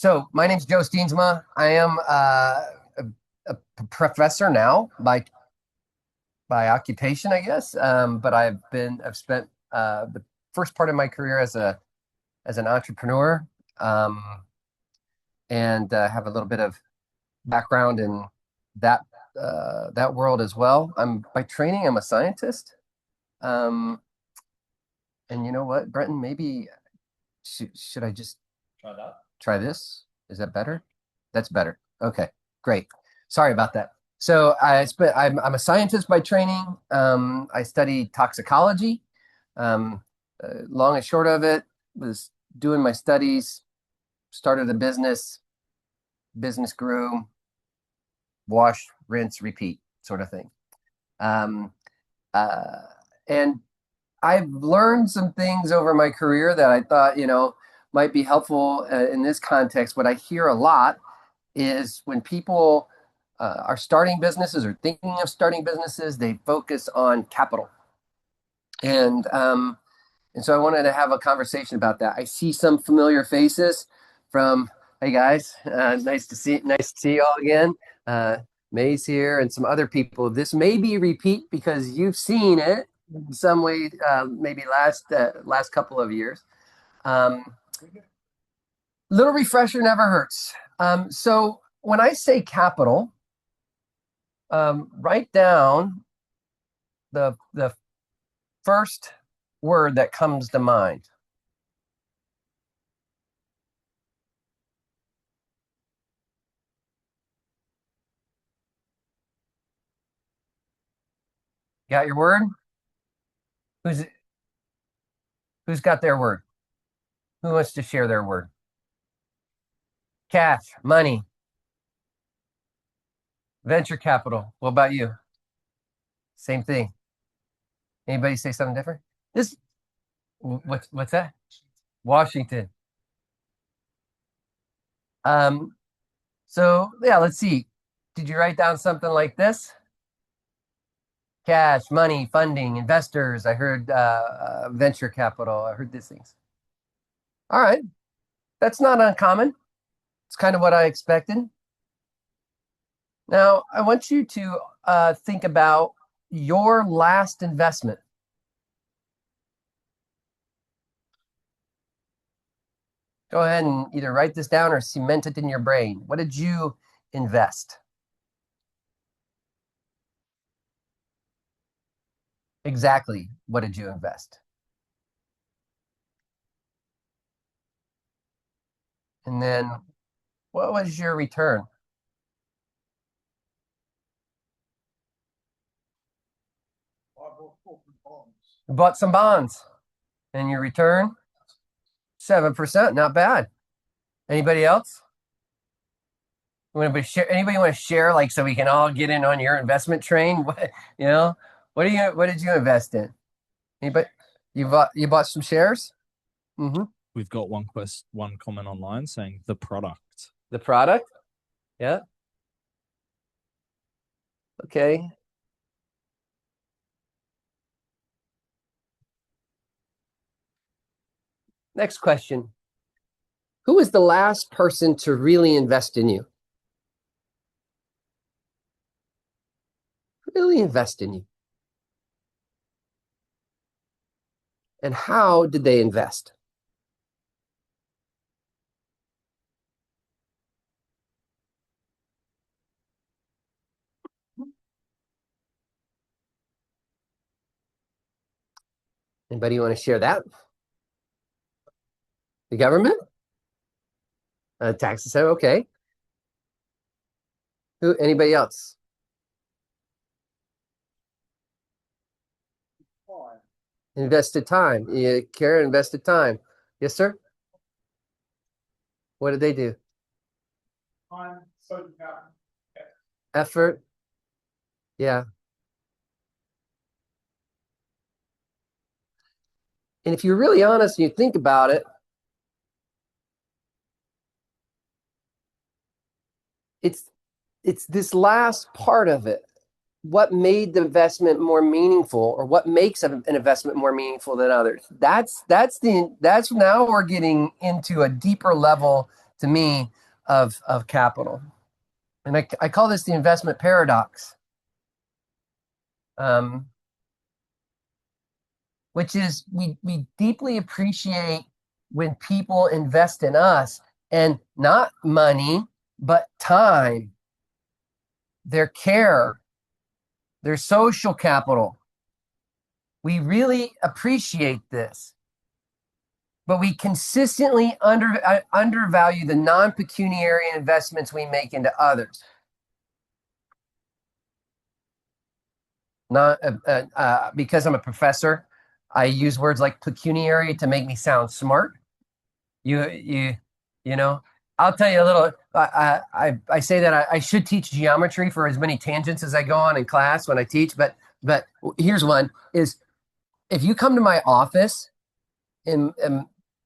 So my name's Joe Steensma. I am a professor now by occupation, I guess. But I've spent the first part of my career as an entrepreneur, um, and have a little bit of background in that that world as well. I'm by training, I'm a scientist. Um, and you know what, Brenton? Maybe should I just try this? Is that better? That's better. Okay, great. Sorry about that. So I'm a scientist by training. I study toxicology. Um, Long and short of it was doing my studies, started a business grew, wash, rinse, repeat sort of thing. Um, uh, and I've learned some things over my career that I thought, might be helpful in this context. What I hear a lot is when people are starting businesses or thinking of starting businesses, they focus on capital. And so I wanted to have a conversation about that. I see some familiar faces from, hey guys, nice to see you all again. Uh, May's here and some other people. This may be repeat because you've seen it in some way, maybe last couple of years. Um, Little refresher never hurts. So when I say capital, write down the first word that comes to mind. Got your word? Who's who's got their word? Who wants to share their word? Cash, money, venture capital. What about you? Same thing. Anybody say something different? This what's that? Washington. Um, so yeah, let's see. Did you write down something like this? Cash, money, funding, investors. I heard venture capital. I heard these things. All right, that's not uncommon. It's kind of what I expected. Now, I want you to think about your last investment. Go ahead and either write this down or cement it in your brain. What did you invest? Exactly. What did you invest? And then what was your return? You bought some bonds and your return 7%. Not bad. Anybody else? Anybody want to share, like, so we can all get in on your investment train? What, you know, what did you invest in? Anybody? You bought some shares? Mm-hmm. We've got one comment online saying the product. The product? Yeah. Okay. Next question. Who was the last person to really invest in you? Really invest in you. And how did they invest? Anybody want to share that? The government? Taxes? Okay. Who? Anybody else? Invested time. Yeah, Karen invested time. Yes, sir. What did they do? Effort. Yeah. And if you're really honest and you think about it, it's this last part of it. What made the investment more meaningful, or what makes an investment more meaningful than others? That's now we're getting into a deeper level to me of capital. And I call this the investment paradox, um, which is we deeply appreciate when people invest in us, and not money, but time, their care, their social capital. We really appreciate this, but we consistently undervalue the non-pecuniary investments we make into others. Not because I'm a professor, I use words like pecuniary to make me sound smart. You you know. I'll tell you a little. I say that I should teach geometry for as many tangents as I go on in class when I teach. But here's one: is if you come to my office in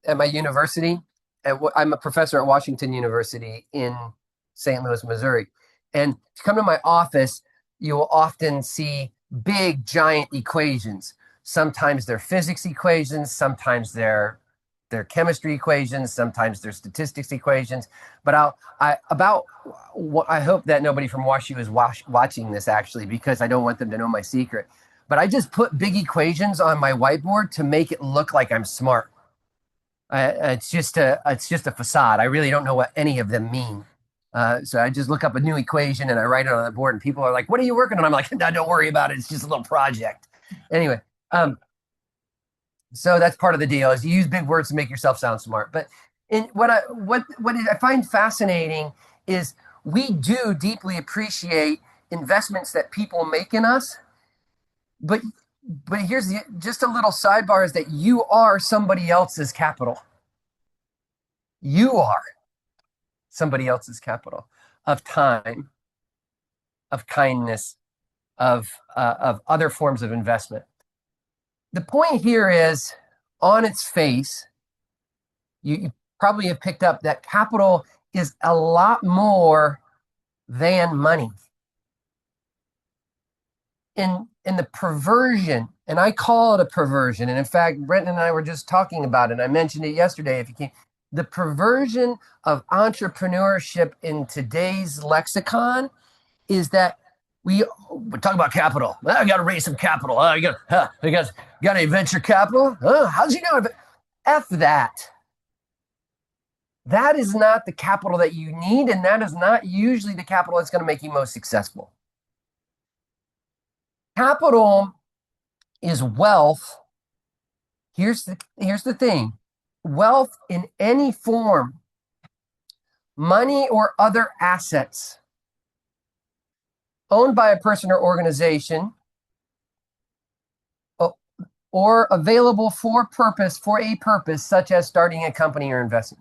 at my university, I'm a professor at Washington University in St. Louis, Missouri, and if you come to my office, you will often see big, giant equations. Sometimes they're physics equations, sometimes they're chemistry equations, sometimes they're statistics equations. But I hope that nobody from WashU is watching this actually, because I don't want them to know my secret. But I just put big equations on my whiteboard to make it look like I'm smart. It's just a facade. I really don't know what any of them mean. So I just look up a new equation and I write it on the board, and people are like, "What are you working on?" I'm like, "No, don't worry about it. It's just a little project." Anyway, so that's part of the deal, is you use big words to make yourself sound smart. But what I find fascinating is we do deeply appreciate investments that people make in us, but here's just a little sidebar: is that you are somebody else's capital. You are somebody else's capital of time, of kindness, of other forms of investment. The point here is, on its face, you probably have picked up that capital is a lot more than money. In the perversion, and I call it a perversion, and in fact, Brenton and I were just talking about it, and I mentioned it yesterday, if you can, the perversion of entrepreneurship in today's lexicon is that we talk about capital. I got to raise some capital. I got any venture capital? How's you going? F that. That is not the capital that you need, and that is not usually the capital that's going to make you most successful. Capital is wealth. Here's the thing: wealth in any form, money or other assets owned by a person or organization, or available for a purpose, such as starting a company or investing.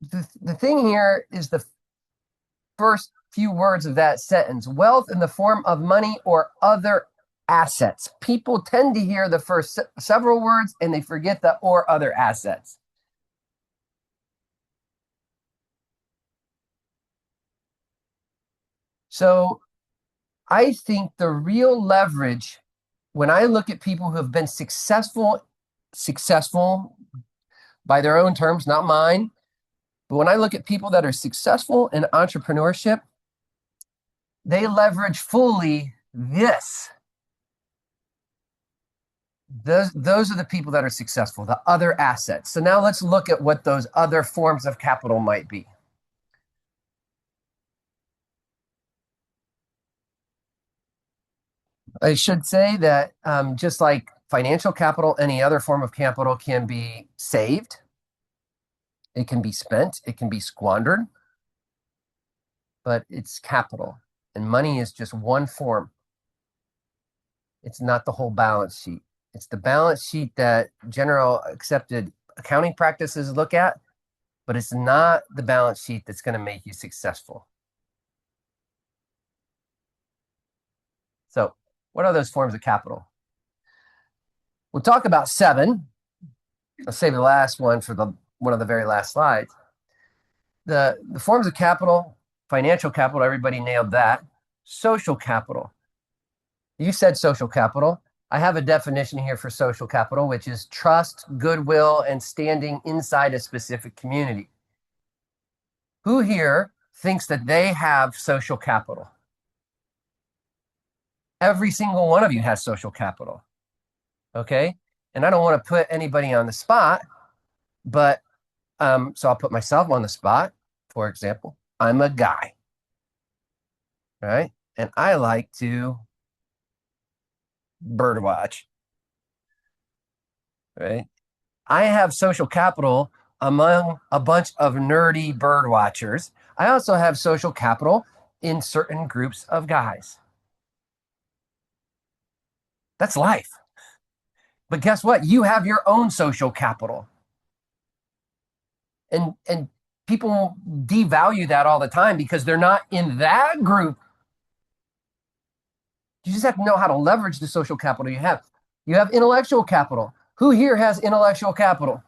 The thing here is the first few words of that sentence: wealth in the form of money or other assets. People tend to hear the first several words and they forget the or other assets. So I think the real leverage, when I look at people who have been successful by their own terms, not mine, but when I look at people that are successful in entrepreneurship, they leverage fully this. Those are the people that are successful, the other assets. So now let's look at what those other forms of capital might be. I should say that just like financial capital, any other form of capital can be saved, it can be spent, it can be squandered, but it's capital. And money is just one form. It's not the whole balance sheet. It's the balance sheet that general accepted accounting practices look at, but it's not the balance sheet that's going to make you successful. So, what are those forms of capital? We'll talk about 7. I'll save the last one for one of the very last slides. The forms of capital: financial capital, everybody nailed that. Social capital. You said social capital. I have a definition here for social capital, which is trust, goodwill, and standing inside a specific community. Who here thinks that they have social capital? Every single one of you has social capital. Okay. And I don't want to put anybody on the spot, but so I'll put myself on the spot. For example, I'm a guy, right? And I like to birdwatch, right? I have social capital among a bunch of nerdy bird watchers. I also have social capital in certain groups of guys. That's life. But guess what? You have your own social capital. And people devalue that all the time because they're not in that group. You just have to know how to leverage the social capital you have. You have intellectual capital. Who here has intellectual capital?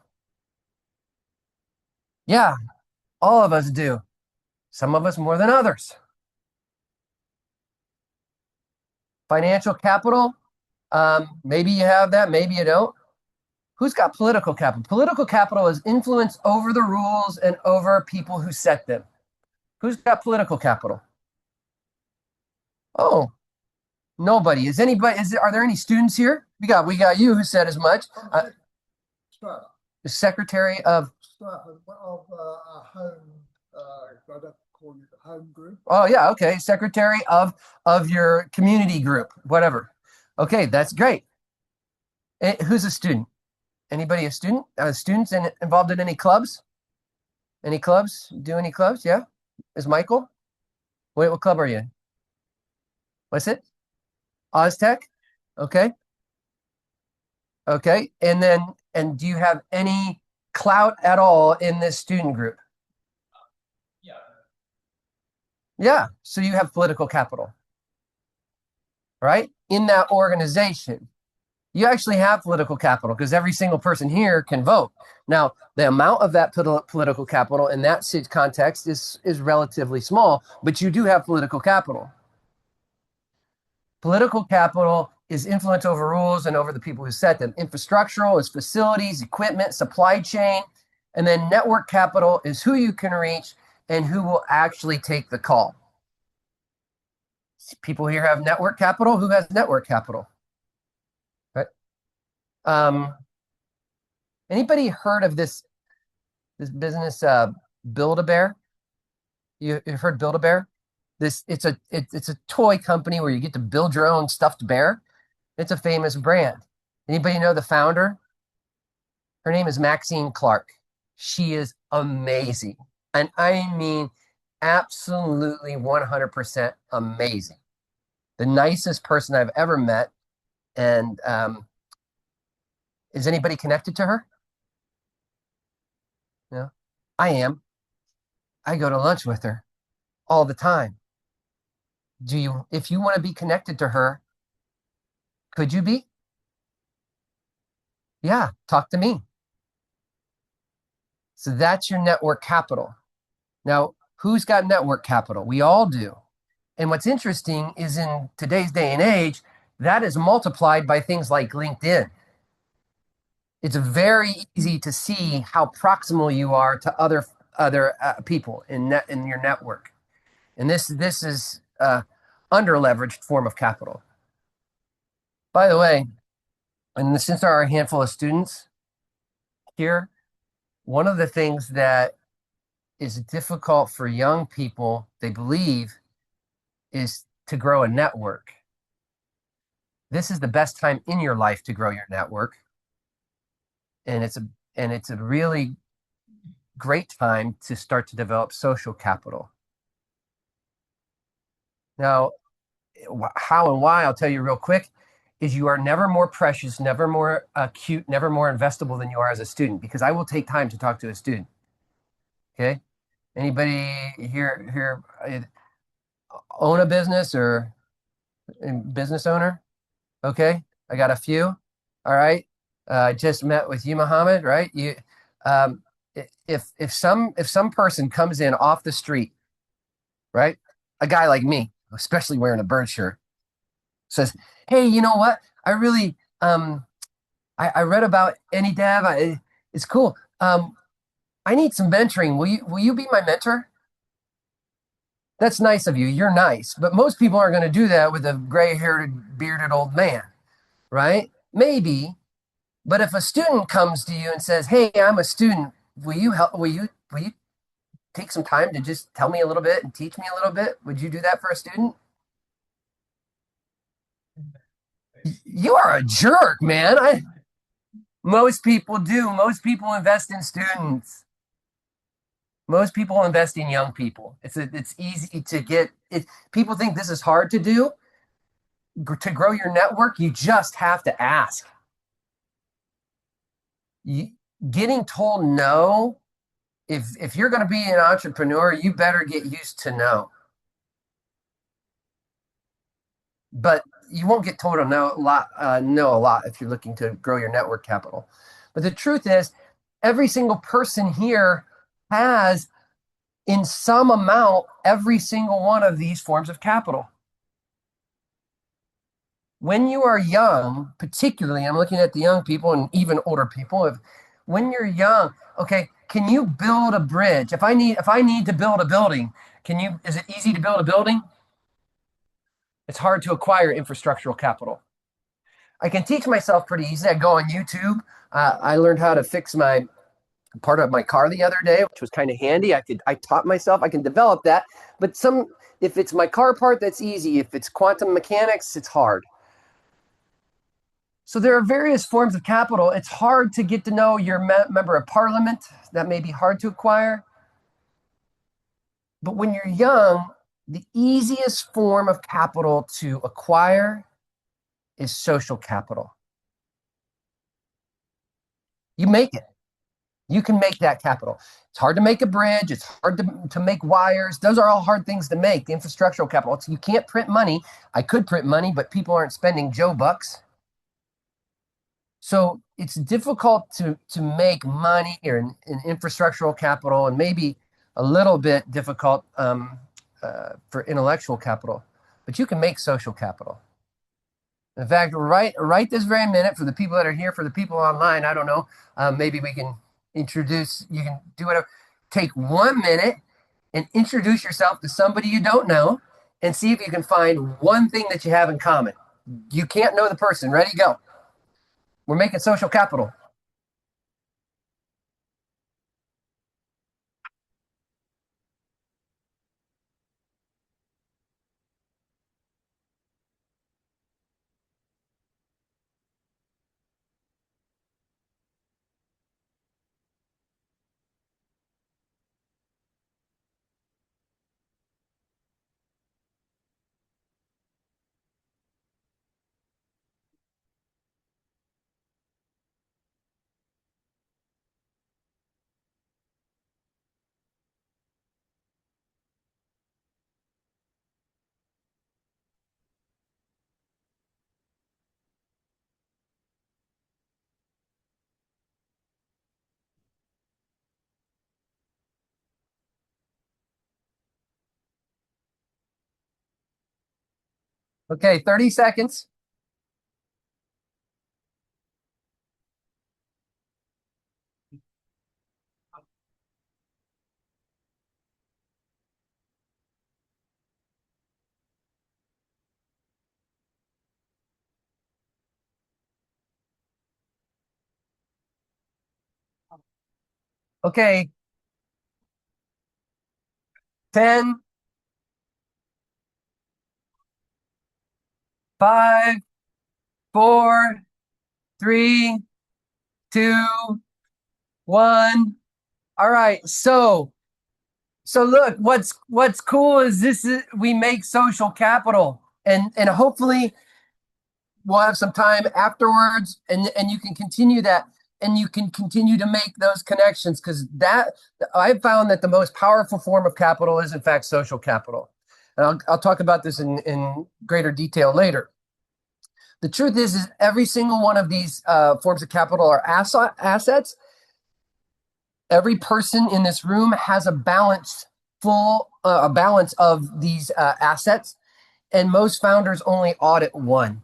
Yeah, all of us do. Some of us more than others. Financial capital, maybe you have that, maybe you don't. Who's got political capital? Political capital is influence over the rules and over people who set them. Who's got political capital? Oh, nobody. Is anybody? Are there any students here? We got you who said as much. The secretary of a home. I don't call it a home group. Oh yeah, okay. Secretary of your community group, whatever. Okay, that's great. Who's a student? Anybody a student? Students involved in any clubs? Any clubs? Do any clubs? Yeah. Is Michael? Wait, what club are you in? What's it? Oztech? Okay. Okay. And do you have any clout at all in this student group? Yeah. Yeah. So you have political capital, right? In that organization. You actually have political capital because every single person here can vote. Now, the amount of that political capital in that context is relatively small, but you do have political capital. Political capital is influence over rules and over the people who set them. Infrastructural is facilities, equipment, supply chain. And then network capital is who you can reach and who will actually take the call. People here have network capital. Who has network capital? Right? Anybody heard of this business, Build-A-Bear? You've heard Build-A-Bear? It's a toy company where you get to build your own stuffed bear. It's a famous brand. Anybody know the founder? Her name is Maxine Clark. She is amazing. And I mean, absolutely 100% amazing. The nicest person I've ever met. And is anybody connected to her? No, I am. I go to lunch with her all the time. If you want to be connected to her, could you be? Yeah, talk to me. So that's your network capital. Now, who's got network capital? We all do. And what's interesting is in today's day and age, that is multiplied by things like LinkedIn. It's very easy to see how proximal you are to other people in your network. And this is under leveraged form of capital. By the way, and since there are a handful of students here, one of the things that is difficult for young people, they believe, is to grow a network. This is the best time in your life to grow your network. And it's a really great time to start to develop social capital. Now, how and why, I'll tell you real quick, is you are never more precious, never more acute, never more investable than you are as a student, because I will take time to talk to a student. Okay? Anybody here own a business or business owner? Okay, I got a few. All right. I just met with you, Muhammad, right? If some person comes in off the street, right? A guy like me, especially wearing a bird shirt, says, "Hey, you know what? I really, I read about AnyDev. It's cool. I need some mentoring. Will you be my mentor? That's nice of you. You're nice. But most people aren't going to do that with a gray haired, bearded old man, right? Maybe. But if a student comes to you and says, "Hey, I'm a student. Will you help? Will you take some time to just tell me a little bit and teach me a little bit?" Would you do that for a student? You are a jerk, man. Most people do. Most people invest in students. Most people invest in young people. It's easy to get it. People think this is hard to do. To grow your network, you just have to ask. You, Getting told no, if you're going to be an entrepreneur, you better get used to no. But you won't get told no a lot if you're looking to grow your network capital. But the truth is, every single person here has, in some amount, every single one of these forms of capital. When you are young, particularly, I'm looking at the young people and even older people. When you're young, okay, can you build a bridge? If I need to build a building, is it easy to build a building? It's hard to acquire infrastructural capital. I can teach myself pretty easy. I go on YouTube. I learned how to fix my part of my car the other day, which was kind of handy. I taught myself. I can develop that. But if it's my car part, that's easy. If it's quantum mechanics, it's hard. So there are various forms of capital. It's hard to get to know your member of parliament. That may be hard to acquire. But when you're young, the easiest form of capital to acquire is social capital. You make it. You can make that capital. It's hard to make a bridge. It's hard to make wires. Those are all hard things to make. The infrastructural capital. You can't print money. I could print money, but people aren't spending Joe bucks. So it's difficult to make money or in infrastructural capital, and maybe a little bit difficult for intellectual capital. But you can make social capital. In fact, right this very minute, for the people that are here, for the people online, I don't know, maybe we can introduce. You can do whatever. Take 1 minute and introduce yourself to somebody you don't know, and see if you can find one thing that you have in common. You can't know the person. Ready? Go. We're making social capital. Okay, 30 seconds. Okay, 10, 5, 4, 3, 2, 1. All right. So look, what's cool is we make social capital, and hopefully we'll have some time afterwards, and you can continue that, and you can continue to make those connections, because that I've found that the most powerful form of capital is in fact social capital. And I'll talk about this in greater detail later. The truth is every single one of these forms of capital are assets. Every person in this room has a balance of these assets, and most founders only audit one.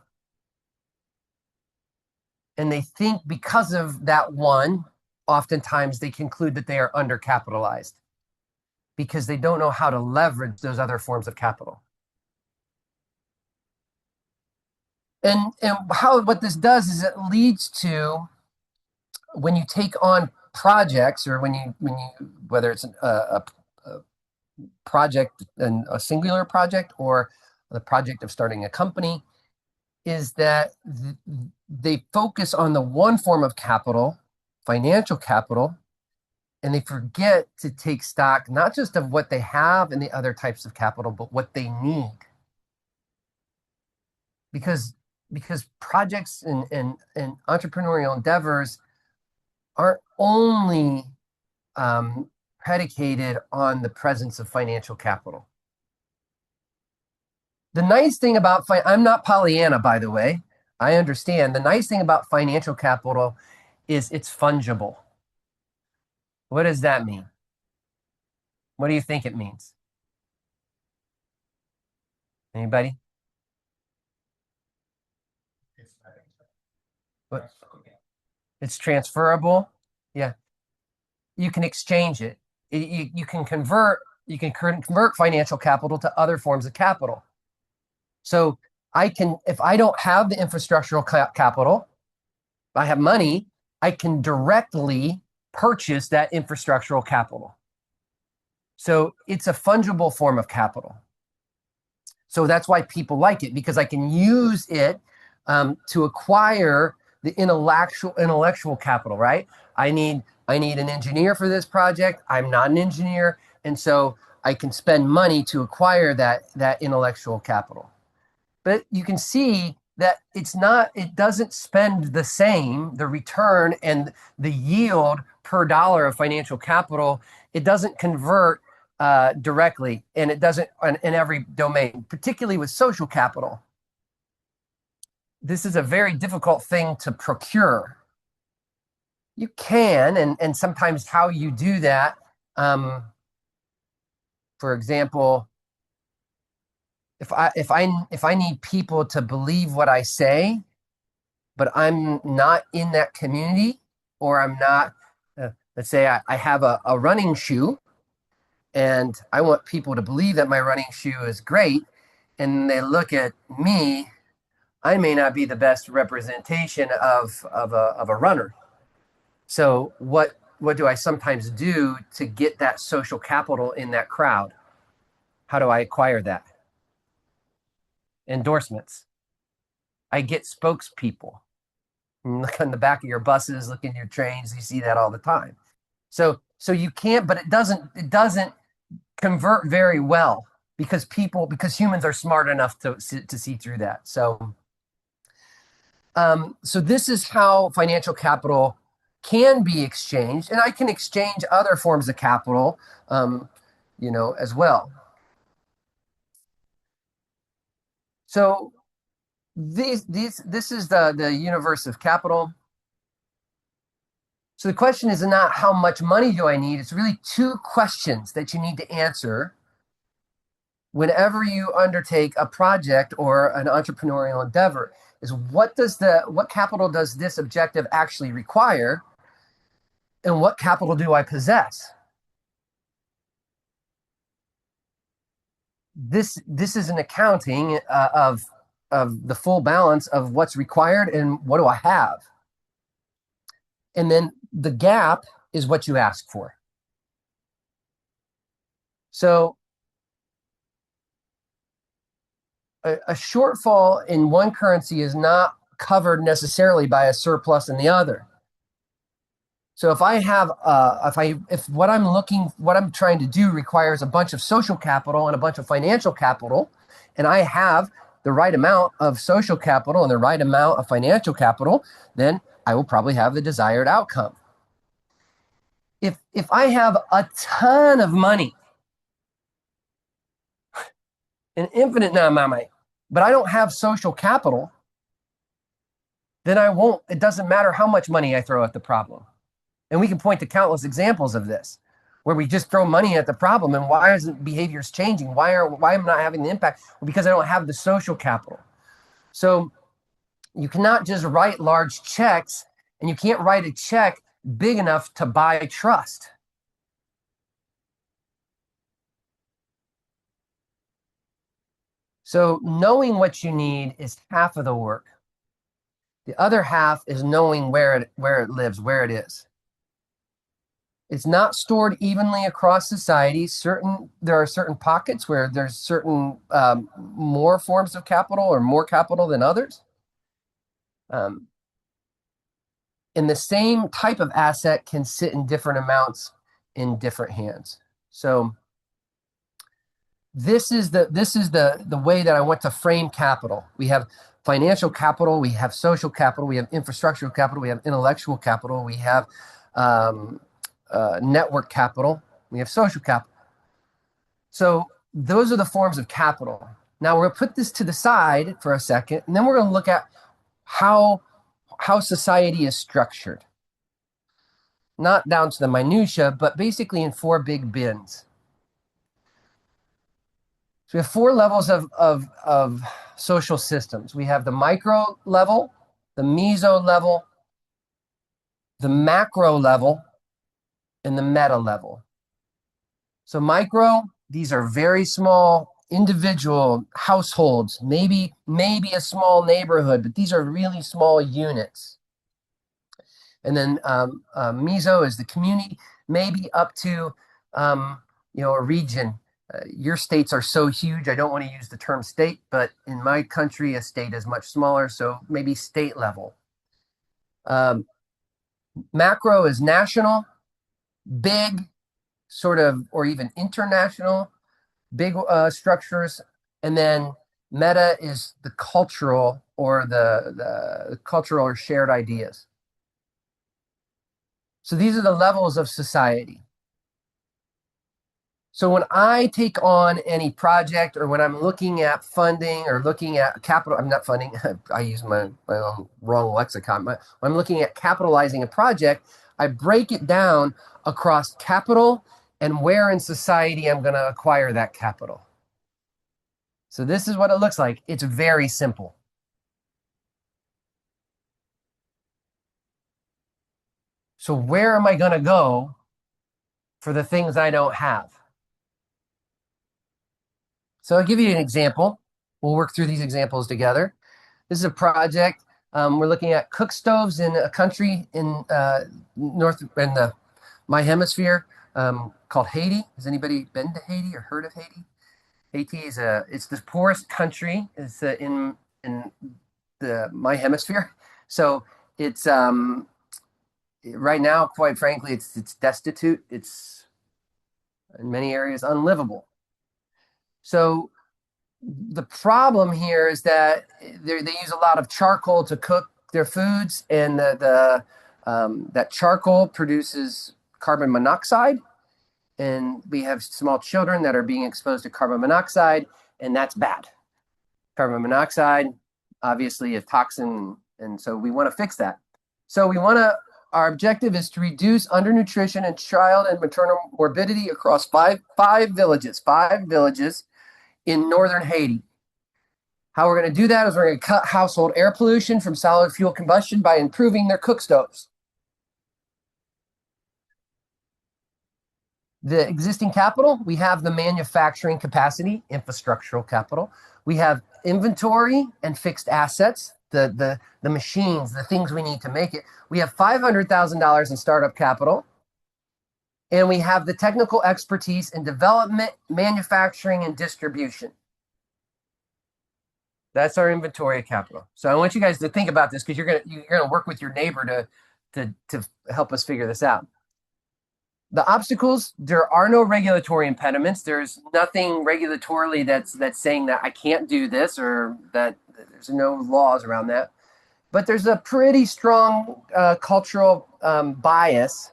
And they think because of that one, oftentimes they conclude that they are undercapitalized because they don't know how to leverage those other forms of capital. And how what this does is it leads to, when you take on projects, or when you whether it's a project, and a singular project, or the project of starting a company, is that they focus on the one form of capital, financial capital, and they forget to take stock not just of what they have and the other types of capital, but what they need. Because projects and entrepreneurial endeavors aren't only predicated on the presence of financial capital. The nice thing about I'm not Pollyanna, by the way. I understand. The nice thing about financial capital is it's fungible. What does that mean? What do you think it means? Anybody? What? It's transferable. Yeah. You can exchange it. You can convert financial capital to other forms of capital. So if I don't have the infrastructural capital, I have money, I can directly purchase that infrastructural capital. So it's a fungible form of capital. So that's why people like it, because I can use it to acquire the intellectual capital, right? I need an engineer for this project. I'm not an engineer. And so I can spend money to acquire that intellectual capital. But you can see that it doesn't spend the same, the return and the yield per dollar of financial capital. It doesn't convert directly, and it doesn't in every domain, particularly with social capital. This is a very difficult thing to procure. You can, and sometimes how you do that, for example, if I need people to believe what I say, but I'm not in that community, or I'm not, let's say I have a running shoe, and I want people to believe that my running shoe is great, and they look at me, I may not be the best representation of a runner. So what do I sometimes do to get that social capital in that crowd? How do I acquire that? Endorsements. I get spokespeople. Look on the back of your buses, look in your trains, you see that all the time. So you can't, but it doesn't convert very well, because humans are smart enough to see through that. So this is how financial capital can be exchanged, and I can exchange other forms of capital, as well. So this is the universe of capital. So the question is not how much money do I need? It's really two questions that you need to answer whenever you undertake a project or an entrepreneurial endeavor. Is what capital does this objective actually require, and what capital do I possess? This is an accounting of the full balance of what's required and what do I have. And then the gap is what you ask for. So a shortfall in one currency is not covered necessarily by a surplus in the other. So if I have, if what I'm trying to do requires a bunch of social capital and a bunch of financial capital, and I have the right amount of social capital and the right amount of financial capital, then I will probably have the desired outcome. If I have a ton of money, an infinite amount of money, but I don't have social capital, then it doesn't matter how much money I throw at the problem. And we can point to countless examples of this, where we just throw money at the problem, and why isn't behaviors changing? Why am I not having the impact? Well, because I don't have the social capital. So You cannot just write large checks, and you can't write a check big enough to buy trust. So knowing what you need is half of the work. The other half is knowing where it lives, where it is. It's not stored evenly across society. There are certain pockets where there's certain more forms of capital or more capital than others. And the same type of asset can sit in different amounts in different hands. So this is the way that I want to frame capital. We have financial capital, we have social capital, we have infrastructural capital, we have intellectual capital, we have network capital, we have social capital. So those are the forms of capital. Now we're going to put this to the side for a second, and then we're going to look at how society is structured. Not down to the minutia, but basically in four big bins. So we have four levels of social systems. We have the micro level, the meso level, the macro level, and the meta level. So micro, these are very small individual households, maybe a small neighborhood, but these are really small units. And then meso is the community, maybe up to a region. Your states are so huge, I don't want to use the term state, but in my country, a state is much smaller, so maybe state level. Macro is national, big, sort of, or even international, big structures. And then meta is the cultural or the cultural or shared ideas. So these are the levels of society. So when I take on any project or when I'm looking at funding or looking at capital, I'm not funding, I use my own wrong lexicon. When I'm looking at capitalizing a project, I break it down across capital and where in society I'm going to acquire that capital. So this is what it looks like. It's very simple. So where am I going to go for the things I don't have? So I'll give you an example. We'll work through these examples together. This is a project. We're looking at cook stoves in a country in my hemisphere called Haiti. Has anybody been to Haiti or heard of Haiti? Haiti is it's the poorest country. It's in my hemisphere. So it's right now, quite frankly, it's destitute. It's in many areas unlivable. So the problem here is that they use a lot of charcoal to cook their foods, and that charcoal produces carbon monoxide, and we have small children that are being exposed to carbon monoxide, and that's bad. Carbon monoxide, obviously, is toxin, and so we want to fix that. So our objective is to reduce undernutrition and child and maternal morbidity across five villages in northern Haiti. How we're going to do that is we're going to cut household air pollution from solid fuel combustion by improving their cook stoves. The existing capital, we have the manufacturing capacity, infrastructural capital. We have inventory and fixed assets, the machines, the things we need to make it. We have $500,000 in startup capital. And we have the technical expertise in development, manufacturing, and distribution. That's our inventory of capital. So I want you guys to think about this because you're gonna work with your neighbor to help us figure this out. The obstacles, there are no regulatory impediments. There's nothing regulatorily that's saying that I can't do this or that there's no laws around that. But there's a pretty strong cultural bias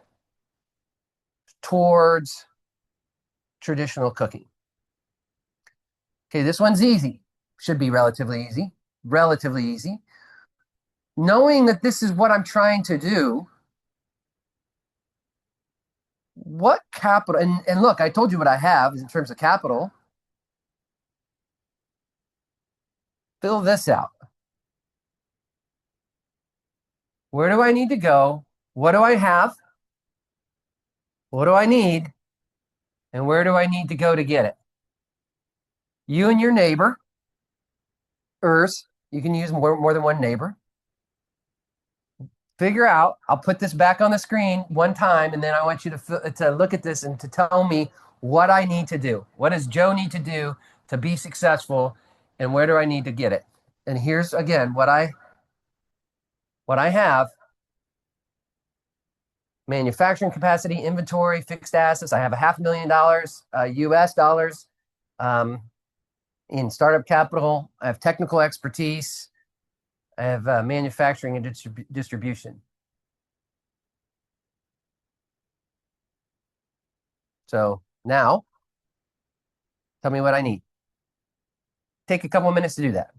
towards traditional cooking. Okay, this one's easy. Should be relatively easy. Knowing that this is what I'm trying to do, what capital, and look, I told you what I have in terms of capital. Fill this out. Where do I need to go? What do I have? What do I need? And where do I need to go to get it? You and your neighbor, you can use more than one neighbor. Figure out, I'll put this back on the screen one time, and then I want you to look at this and to tell me what I need to do. What does Joe need to do to be successful, and where do I need to get it? And here's again what I have: manufacturing capacity, inventory, fixed assets. I have $500,000 US dollars in startup capital. I have technical expertise. I have manufacturing and distribution. So now, tell me what I need. Take a couple of minutes to do that.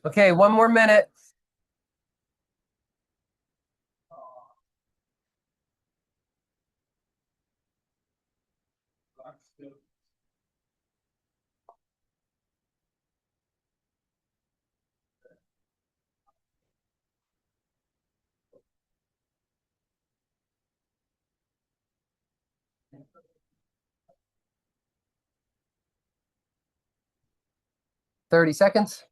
Okay, one more minute. Thirty seconds.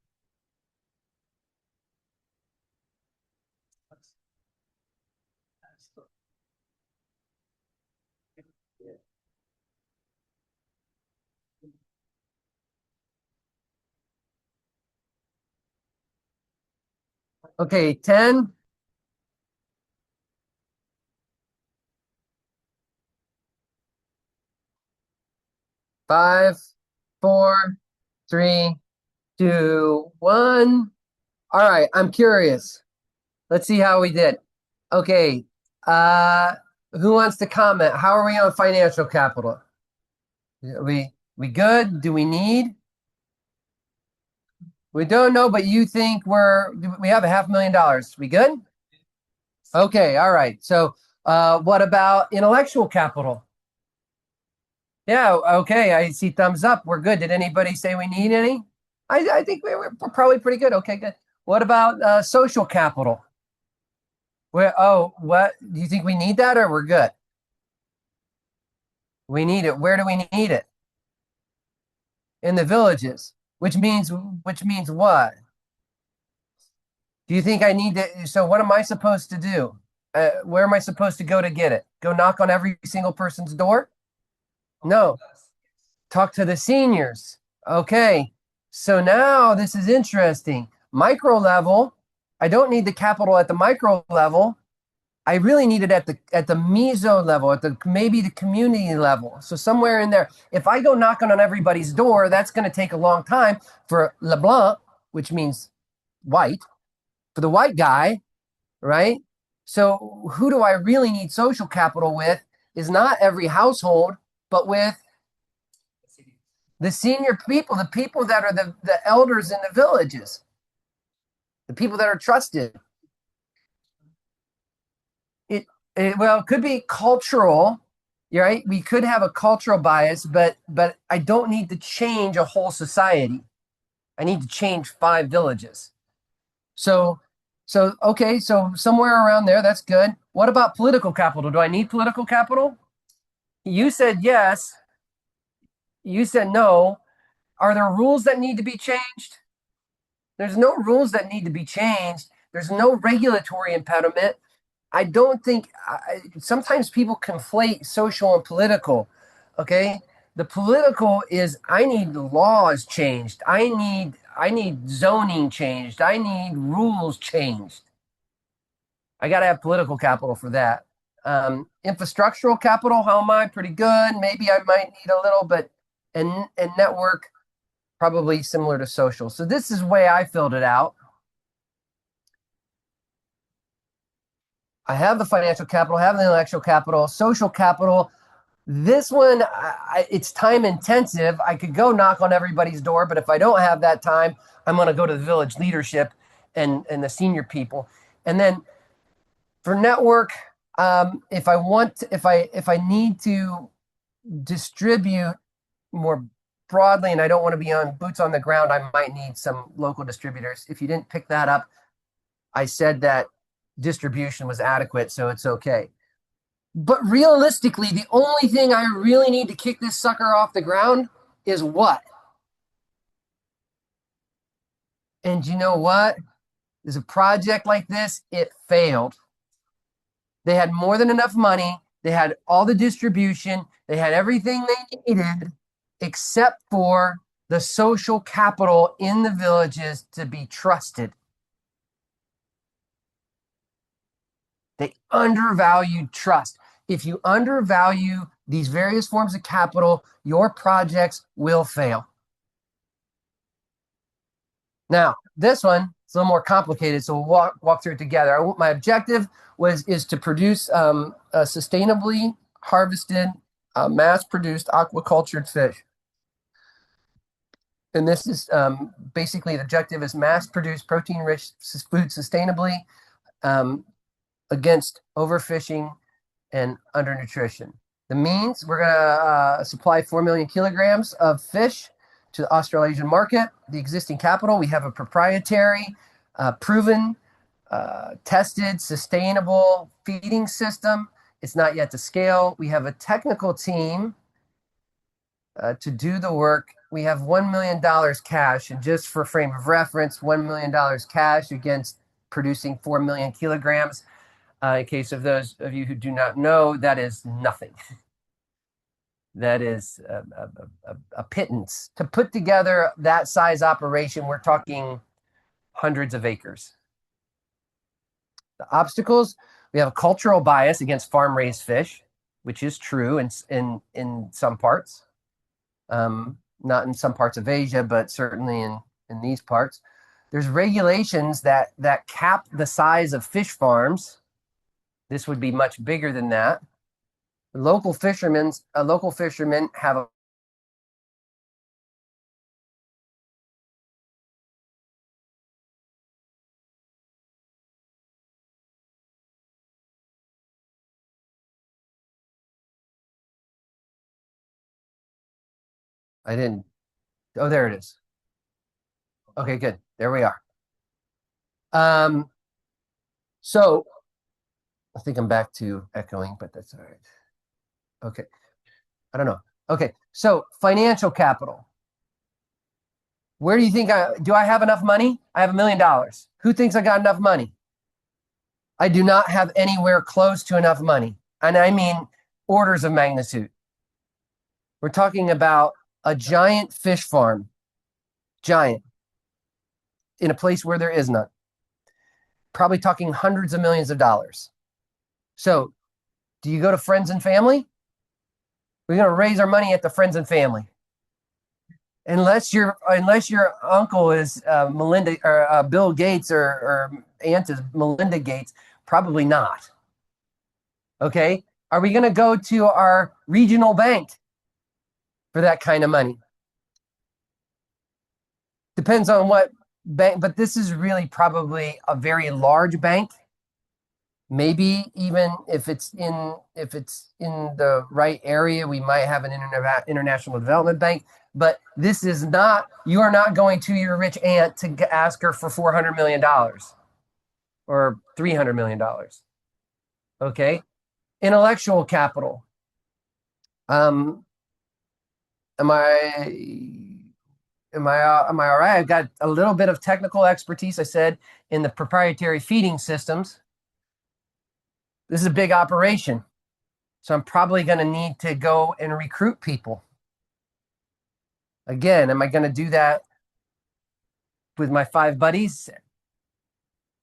Okay, 10, 5, 4, 3, 2, 1. All right, I'm curious. Let's see how we did. Okay, uh, who wants to comment? How are we on financial capital? We good? Do we need? We don't know, but you think we have $500,000. We good? Okay, all right. So, what about intellectual capital? Yeah, okay. I see thumbs up. We're good. Did anybody say we need any? I think we're probably pretty good. Okay, good. What about social capital? What do you think we need that or we're good? We need it. Where do we need it? In the villages, which means what? Do you think I need to? So what am I supposed to do? Where am I supposed to go to get it? Go knock on every single person's door? No. Talk to the seniors. Okay. So now this is interesting. Micro level, I don't need the capital at the micro level. I really need it at the meso level, at the maybe the community level. So somewhere in there. If I go knocking on everybody's door, that's going to take a long time for LeBlanc, which means white, for the white guy, right? So who do I really need social capital with is not every household, but with The senior people, the people that are the elders in the villages, the people that are trusted. It, well, it could be cultural, right? We could have a cultural bias, but I don't need to change a whole society. I need to change 5 villages. So okay, so somewhere around there, that's good. What about political capital? Do I need political capital? You said yes. You said no. Are there rules that need to be changed? There's no rules that need to be changed. There's no regulatory impediment. I don't think sometimes people conflate social and political. Okay, the political is I need laws changed. I need zoning changed. I need rules changed. I got to have political capital for that. Infrastructural capital, how am I? Pretty good. Maybe I might need a little, but and network probably similar to social. So this is the way I filled it out. I have the financial capital, have the intellectual capital, social capital. This one, it's time intensive. I could go knock on everybody's door, but if I don't have that time, I'm going to go to the village leadership and the senior people. And then for network, if I need to distribute more broadly, and I don't want to be on boots on the ground, I might need some local distributors. If you didn't pick that up, I said that distribution was adequate, so it's okay. But realistically, the only thing I really need to kick this sucker off the ground is what? And you know what? There's a project like this, it failed. They had more than enough money. They had all the distribution. They had everything they needed, except for the social capital in the villages to be trusted. They undervalued trust. If you undervalue these various forms of capital, your projects will fail. Now, this one is a little more complicated, so we'll walk through it together. My objective is to produce a sustainably harvested, mass-produced aquacultured fish. And this is basically the objective is mass-produced protein-rich food sustainably against overfishing and undernutrition. The means, we're going to supply 4 million kilograms of fish to the Australasian market. The existing capital, we have a proprietary, proven, tested, sustainable feeding system. It's not yet to scale. We have a technical team to do the work. We have $1 million cash, and just for frame of reference, $1 million cash against producing 4 million kilograms. In case of those of you who do not know, that is nothing. That is a pittance. To put together that size operation, we're talking hundreds of acres. The obstacles, we have a cultural bias against farm-raised fish, which is true in some parts. Not in some parts of Asia, but certainly in these parts. There's regulations that cap the size of fish farms. This would be much bigger than that. Local fishermen have a I didn't. Oh, there it is. Okay, good. There we are. Um, so I think I'm back to echoing, but that's all right. Okay. I don't know. Okay. So financial capital. Where do you think do I have enough money? I have $1 million. Who thinks I got enough money? I do not have anywhere close to enough money. And I mean orders of magnitude. We're talking about a giant fish farm, giant, in a place where there is none. Probably talking hundreds of millions of dollars. So, do you go to friends and family? We're going to raise our money at the friends and family. Unless your uncle is Melinda or Bill Gates or aunt is Melinda Gates, probably not. Okay, are we going to go to our regional bank for that kind of money? Depends on what bank, but this is really probably a very large bank. Maybe even if it's in the right area, we might have an international development bank. But this is not. You are not going to your rich aunt to ask her for $400 million or $300 million. Okay, intellectual capital. Um, am I am I all right? I've got a little bit of technical expertise. I said in the proprietary feeding systems. This is a big operation. So I'm probably going to need to go and recruit people. Again, am I going to do that with my 5 buddies?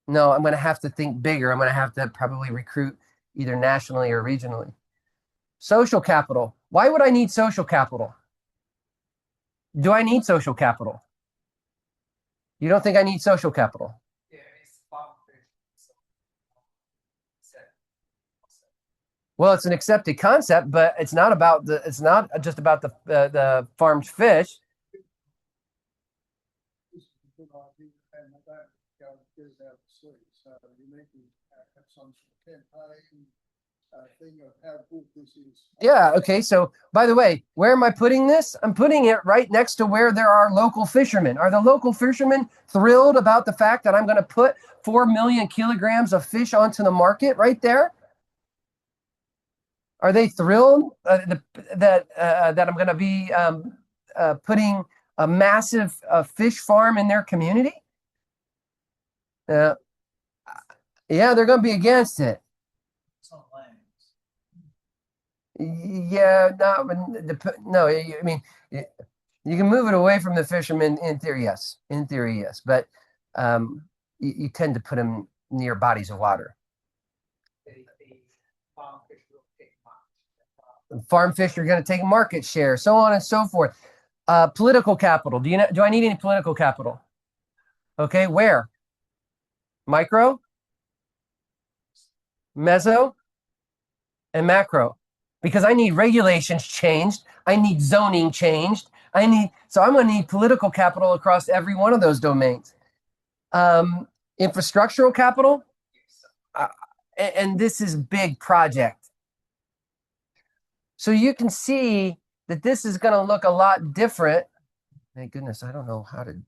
No, I'm going to have to think bigger. I'm going to have to probably recruit either nationally or regionally. Social capital. Why would I need social capital? Do I need social capital? You don't think I need social capital? Well, it's an accepted concept, but it's not about the. It's not just about the farmed fish. Yeah. Okay. So, by the way, where am I putting this? I'm putting it right next to where there are local fishermen. Are the local fishermen thrilled about the fact that I'm going to put 4 million kilograms of fish onto the market right there? Are they thrilled that I'm going to be putting a massive fish farm in their community? Uh, yeah, they're going to be against it. Yeah, no. I mean, you can move it away from the fishermen in theory, yes. In theory, yes. But you tend to put them near bodies of water. Farm fish are going to take market share, so on and so forth. Political capital. Do I need any political capital? Okay, where? Micro, meso, and macro. Because I need regulations changed. I need zoning changed. So I'm going to need political capital across every one of those domains. Infrastructural capital, and this is big project. So you can see that this is going to look a lot different. Thank goodness, I don't know how to.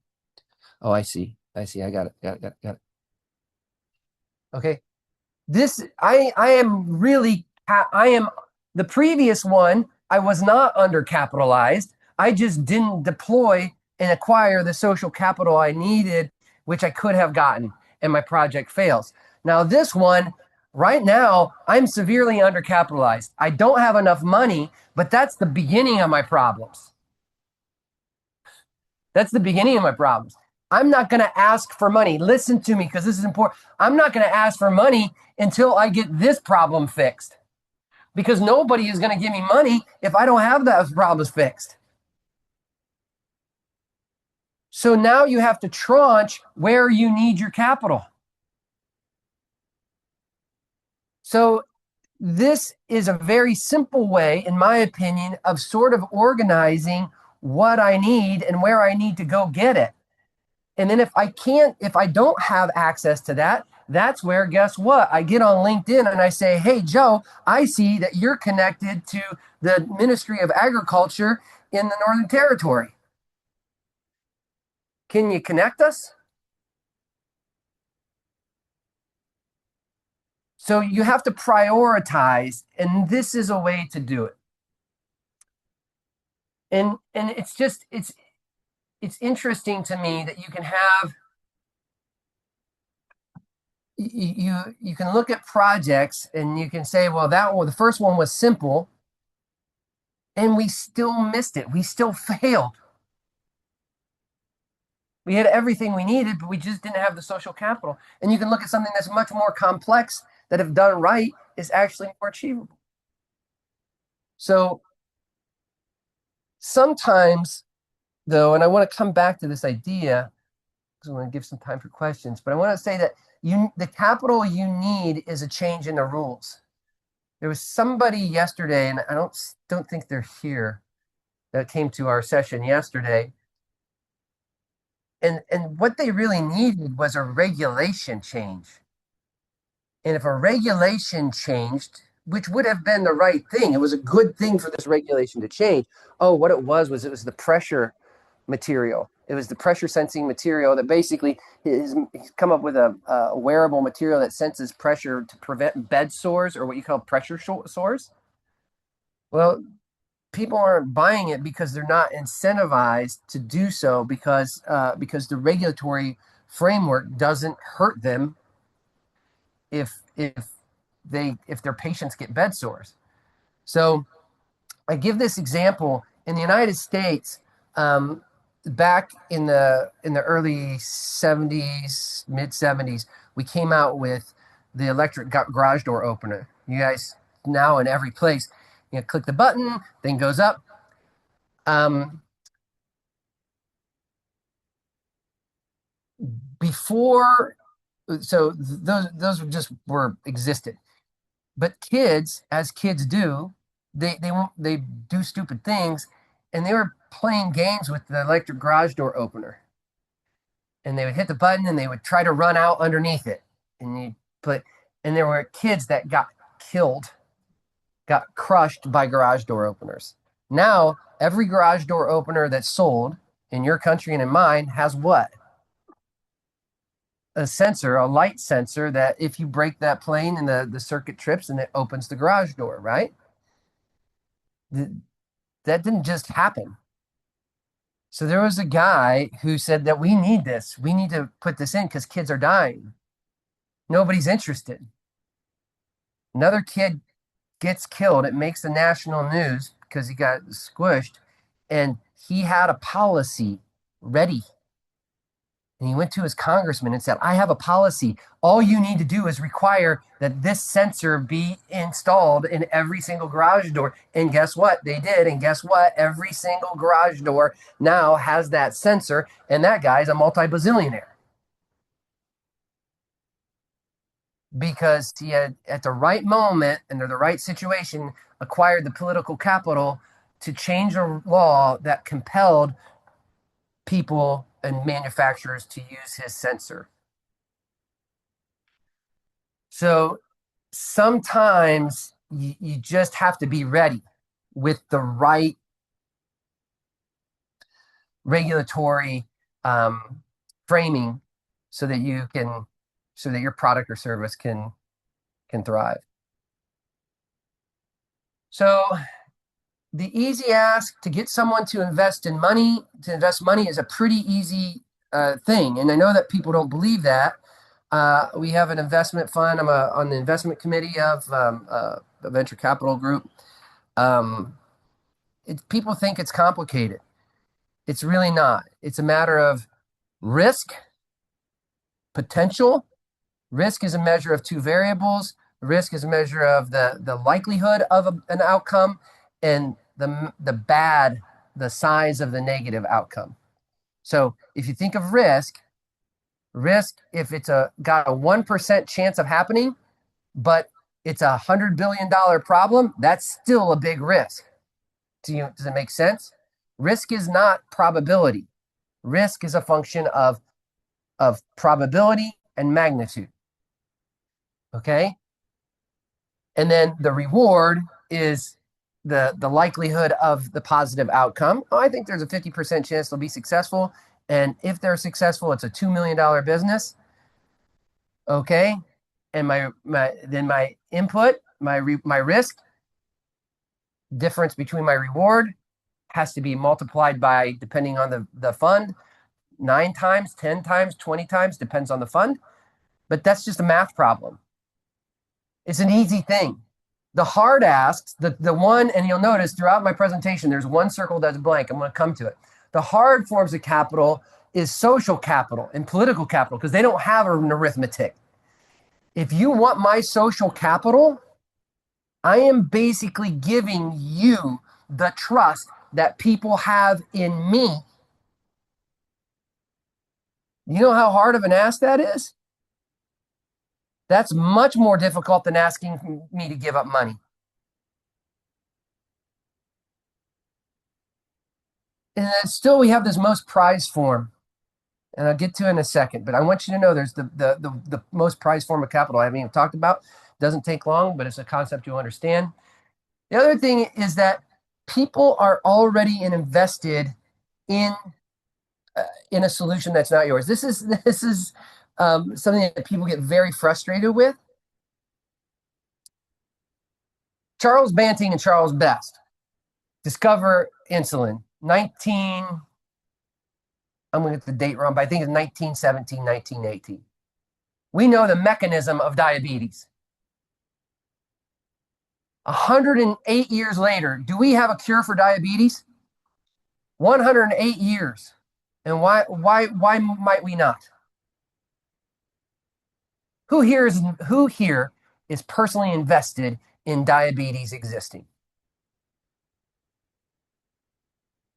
Oh, I see. I got it. Okay. I am the previous one. I was not undercapitalized. I just didn't deploy and acquire the social capital I needed, which I could have gotten, and my project fails. Now, this one, right now, I'm severely undercapitalized. I don't have enough money, but that's the beginning of my problems. That's the beginning of my problems. I'm not going to ask for money. Listen to me because this is important. I'm not going to ask for money until I get this problem fixed because nobody is going to give me money if I don't have those problems fixed. So now you have to tranche where you need your capital. So this is a very simple way, in my opinion, of sort of organizing what I need and where I need to go get it. And then if I don't have access to that, that's where, guess what? I get on LinkedIn and I say, hey, Joe, I see that you're connected to the Ministry of Agriculture in the Northern Territory. Can you connect us? So you have to prioritize, and this is a way to do it. And it's interesting to me that you can have you can look at projects and you can say, well, the first one was simple, and we still missed it. We still failed. We had everything we needed, but we just didn't have the social capital. And you can look at something that's much more complex that, if done right, is actually more achievable. So sometimes, though, and I want to come back to this idea because I want to give some time for questions, but I want to say that the capital you need is a change in the rules. There was somebody yesterday, and I don't think they're here, that came to our session yesterday. And what they really needed was a regulation change. And if a regulation changed, which would have been the right thing, it was a good thing for this regulation to change. Oh, what it was the pressure material. It was the pressure sensing material that basically he's come up with a wearable material that senses pressure to prevent bed sores, or what you call pressure sores. Well, people aren't buying it because they're not incentivized to do so, because the regulatory framework doesn't hurt them if their patients get bed sores. So I give this example in the United States. Back in the early 70s, mid 70s, we came out with the electric garage door opener. You guys now in every place, click the button, thing goes up. Um, Before, so those just were existed. But kids, as kids do, they do stupid things, and they were playing games with the electric garage door opener, and they would hit the button and they would try to run out underneath it, and you put, and there were kids that got killed, got crushed by garage door openers. Now every garage door opener that's sold in your country and in mine has what? A sensor, a light sensor, that if you break that plane and the circuit trips and it opens the garage door, right? That didn't just happen. So there was a guy who said that we need this. We need to put this in because kids are dying. Nobody's interested. Another kid gets killed. It makes the national news because he got squished. And he had a policy ready. And he went to his congressman and said, I have a policy. All you need to do is require that this sensor be installed in every single garage door. And guess what? They did. And guess what? Every single garage door now has that sensor. And that guy's a multi-bazillionaire because he had, at the right moment, under the right situation, acquired the political capital to change a law that compelled people and manufacturers to use his sensor. So sometimes you just have to be ready with the right regulatory framing so that you can, so that your product or service can thrive. So the easy ask to get someone to invest money is a pretty easy thing. And I know that people don't believe that. We have an investment fund. I'm on the investment committee of a venture capital group. Um, People think it's complicated. It's really not. It's a matter of risk, potential. Risk is a measure of two variables. Risk is a measure of the likelihood of an outcome, and the size of the negative outcome. So if you think of risk, if it's got a 1% chance of happening, but it's $100 billion problem, that's still a big risk. Does it make sense? Risk is not probability. Risk is a function of probability and magnitude. Okay. And then the reward is the likelihood of the positive outcome. Oh, I think there's a 50% chance they'll be successful. And if they're successful, it's a $2 million business. Okay. And my input, my risk difference between my reward has to be multiplied by, depending on the fund, 9 times, 10 times, 20 times, depends on the fund. But that's just a math problem. It's an easy thing. The hard asks, the one, and you'll notice throughout my presentation, there's one circle that's blank. I'm going to come to it. The hard forms of capital is social capital and political capital because they don't have an arithmetic. If you want my social capital, I am basically giving you the trust that people have in me. You know how hard of an ask that is? That's much more difficult than asking me to give up money. And then still we have this most prized form. and I'll get to it in a second. But I want you to know there's the most prized form of capital I haven't even talked about. Doesn't take long, but it's a concept you'll understand. The other thing is that people are already invested in in a solution that's not yours. This is something that people get very frustrated with. Charles Banting and Charles Best discover insulin. I'm going to get the date wrong, but I think it's 1917, 1918. We know the mechanism of diabetes. 108 years later, do we have a cure for diabetes? 108 years. And why might we not? Who here is personally invested in diabetes existing?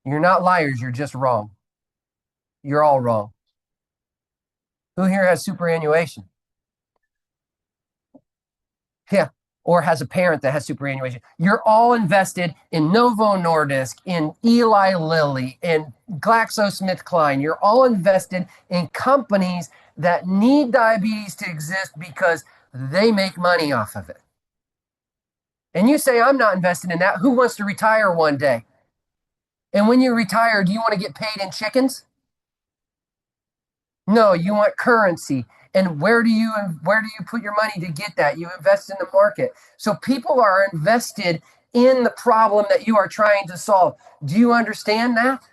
You're not liars, you're just wrong. You're all wrong. Who here has superannuation? Yeah. Or has a parent that has superannuation. You're all invested in Novo Nordisk, in Eli Lilly, in GlaxoSmithKline. You're all invested in companies that need diabetes to exist because they make money off of it. And you say, I'm not invested in that. Who wants to retire one day? And when you retire, do you want to get paid in chickens? No, you want currency. And where do you put your money to get that? You invest in the market. So people are invested in the problem that you are trying to solve. Do you understand that?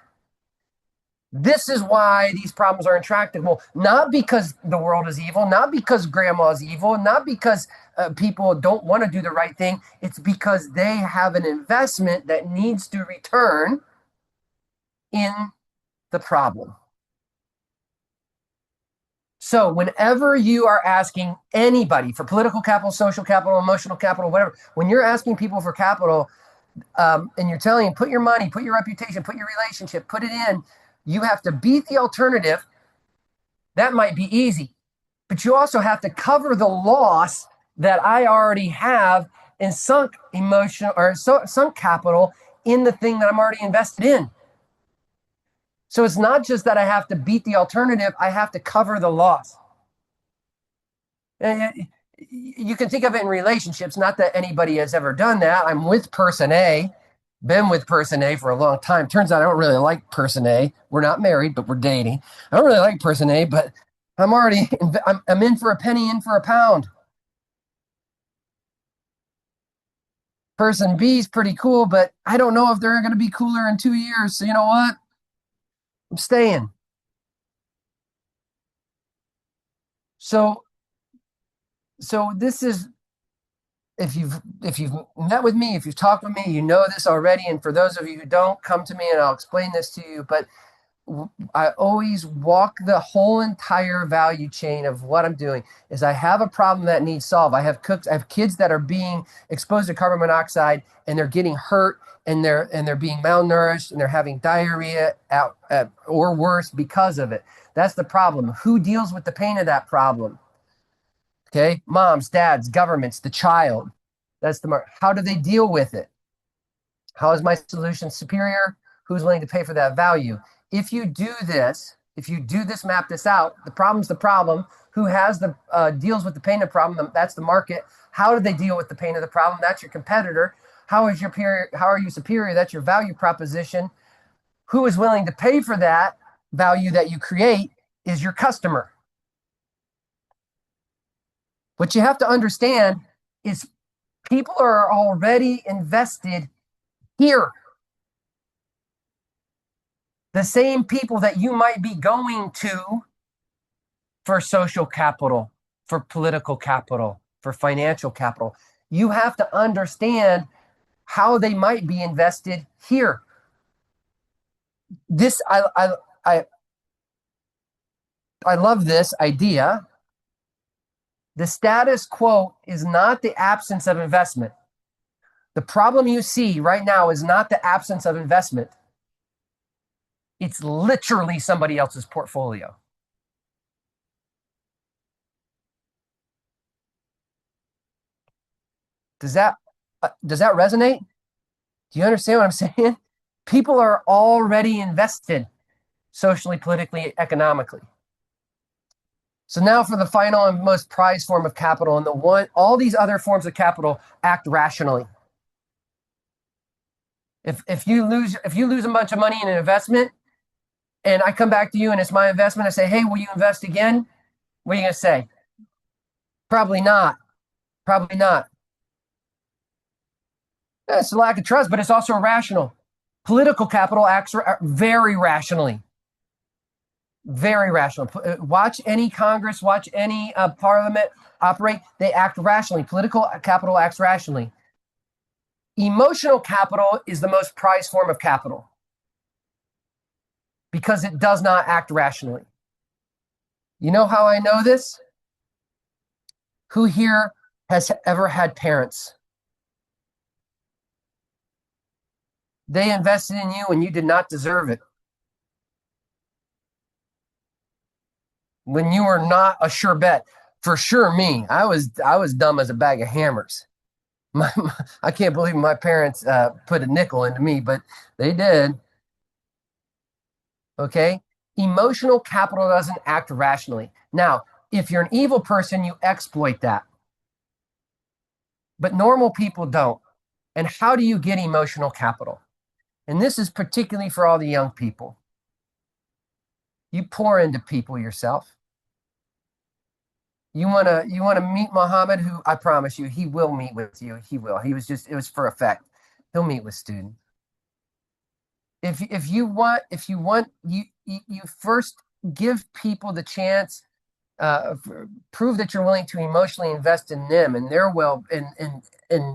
This is why these problems are intractable, not because the world is evil, not because grandma's evil, not because people don't want to do the right thing. It's because they have an investment that needs to return in the problem. So whenever you are asking anybody for political capital, social capital, emotional capital, whatever, when you're asking people for capital, and you're telling them, put your money, put your reputation, put your relationship, put it in, you have to beat the alternative. That might be easy, but you also have to cover the loss that I already have in sunk emotional or sunk capital in the thing that I'm already invested in. So it's not just that I have to beat the alternative, I have to cover the loss. And you can think of it in relationships, not that anybody has ever done that. I'm with person A, been with person A for a long time. Turns out I don't really like person A. We're not married, but we're dating. I don't really like person A, but I'm in for a penny, in for a pound. Person B is pretty cool, but I don't know if they're going to be cooler in 2 years. So you know what? I'm staying. So this is if you've met with me, if you've talked with me, you know this already. And for those of you who don't, come to me and I'll explain this to you. But I always walk the whole entire value chain of what I'm doing. Is I have a problem that needs solved. I have kids that are being exposed to carbon monoxide and they're getting hurt and they're being malnourished and they're having diarrhea or worse because of it. That's the problem. Who deals with the pain of that problem? Okay, moms, dads, governments, the child. That's the mark. How do they deal with it? How is my solution superior? Who's willing to pay for that value? If you do this, map this out, the problem's the problem. Who has the deals with the pain of the problem? That's the market. How do they deal with the pain of the problem? That's your competitor. How are you superior? That's your value proposition. Who is willing to pay for that value that you create is your customer. What you have to understand is people are already invested here. The same people that you might be going to for social capital, for political capital, for financial capital. You have to understand how they might be invested here. This I love this idea. The status quo is not the absence of investment. The problem you see right now is not the absence of investment. It's literally somebody else's portfolio. Does that resonate? Do you understand what I'm saying? People are already invested socially, politically, economically. So now for the final and most prized form of capital, and the one, all these other forms of capital act rationally. If you lose a bunch of money in an investment, and I come back to you and it's my investment, I say, hey, will you invest again? What are you gonna say? Probably not. Probably not. It's a lack of trust, but it's also irrational. Political capital acts very rationally. Very rational. Watch any Congress, watch any parliament operate. They act rationally. Political capital acts rationally. Emotional capital is the most prized form of capital because it does not act rationally. You know how I know this? Who here has ever had parents? They invested in you and you did not deserve it. When you were not a sure bet. For sure, me. I was dumb as a bag of hammers. I can't believe my parents put a nickel into me, but they did. Okay. Emotional capital doesn't act rationally. Now, if you're an evil person, you exploit that. But normal people don't. And how do you get emotional capital? And this is particularly for all the young people. You pour into people yourself. You wanna meet Muhammad, who I promise you, he will meet with you. He will. It was for effect. He'll meet with students. If you want you first give people the chance, prove that you're willing to emotionally invest in them and their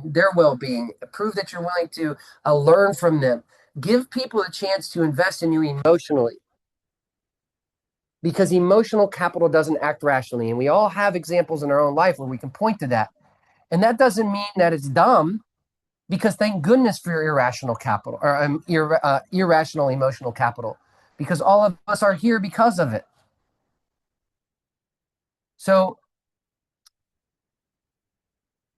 their well-being. Prove that you're willing to learn from them. Give people a chance to invest in you emotionally, because emotional capital doesn't act rationally, and we all have examples in our own life where we can point to that. And that doesn't mean that it's dumb, because thank goodness for irrational capital, or irrational emotional capital, because all of us are here because of it. So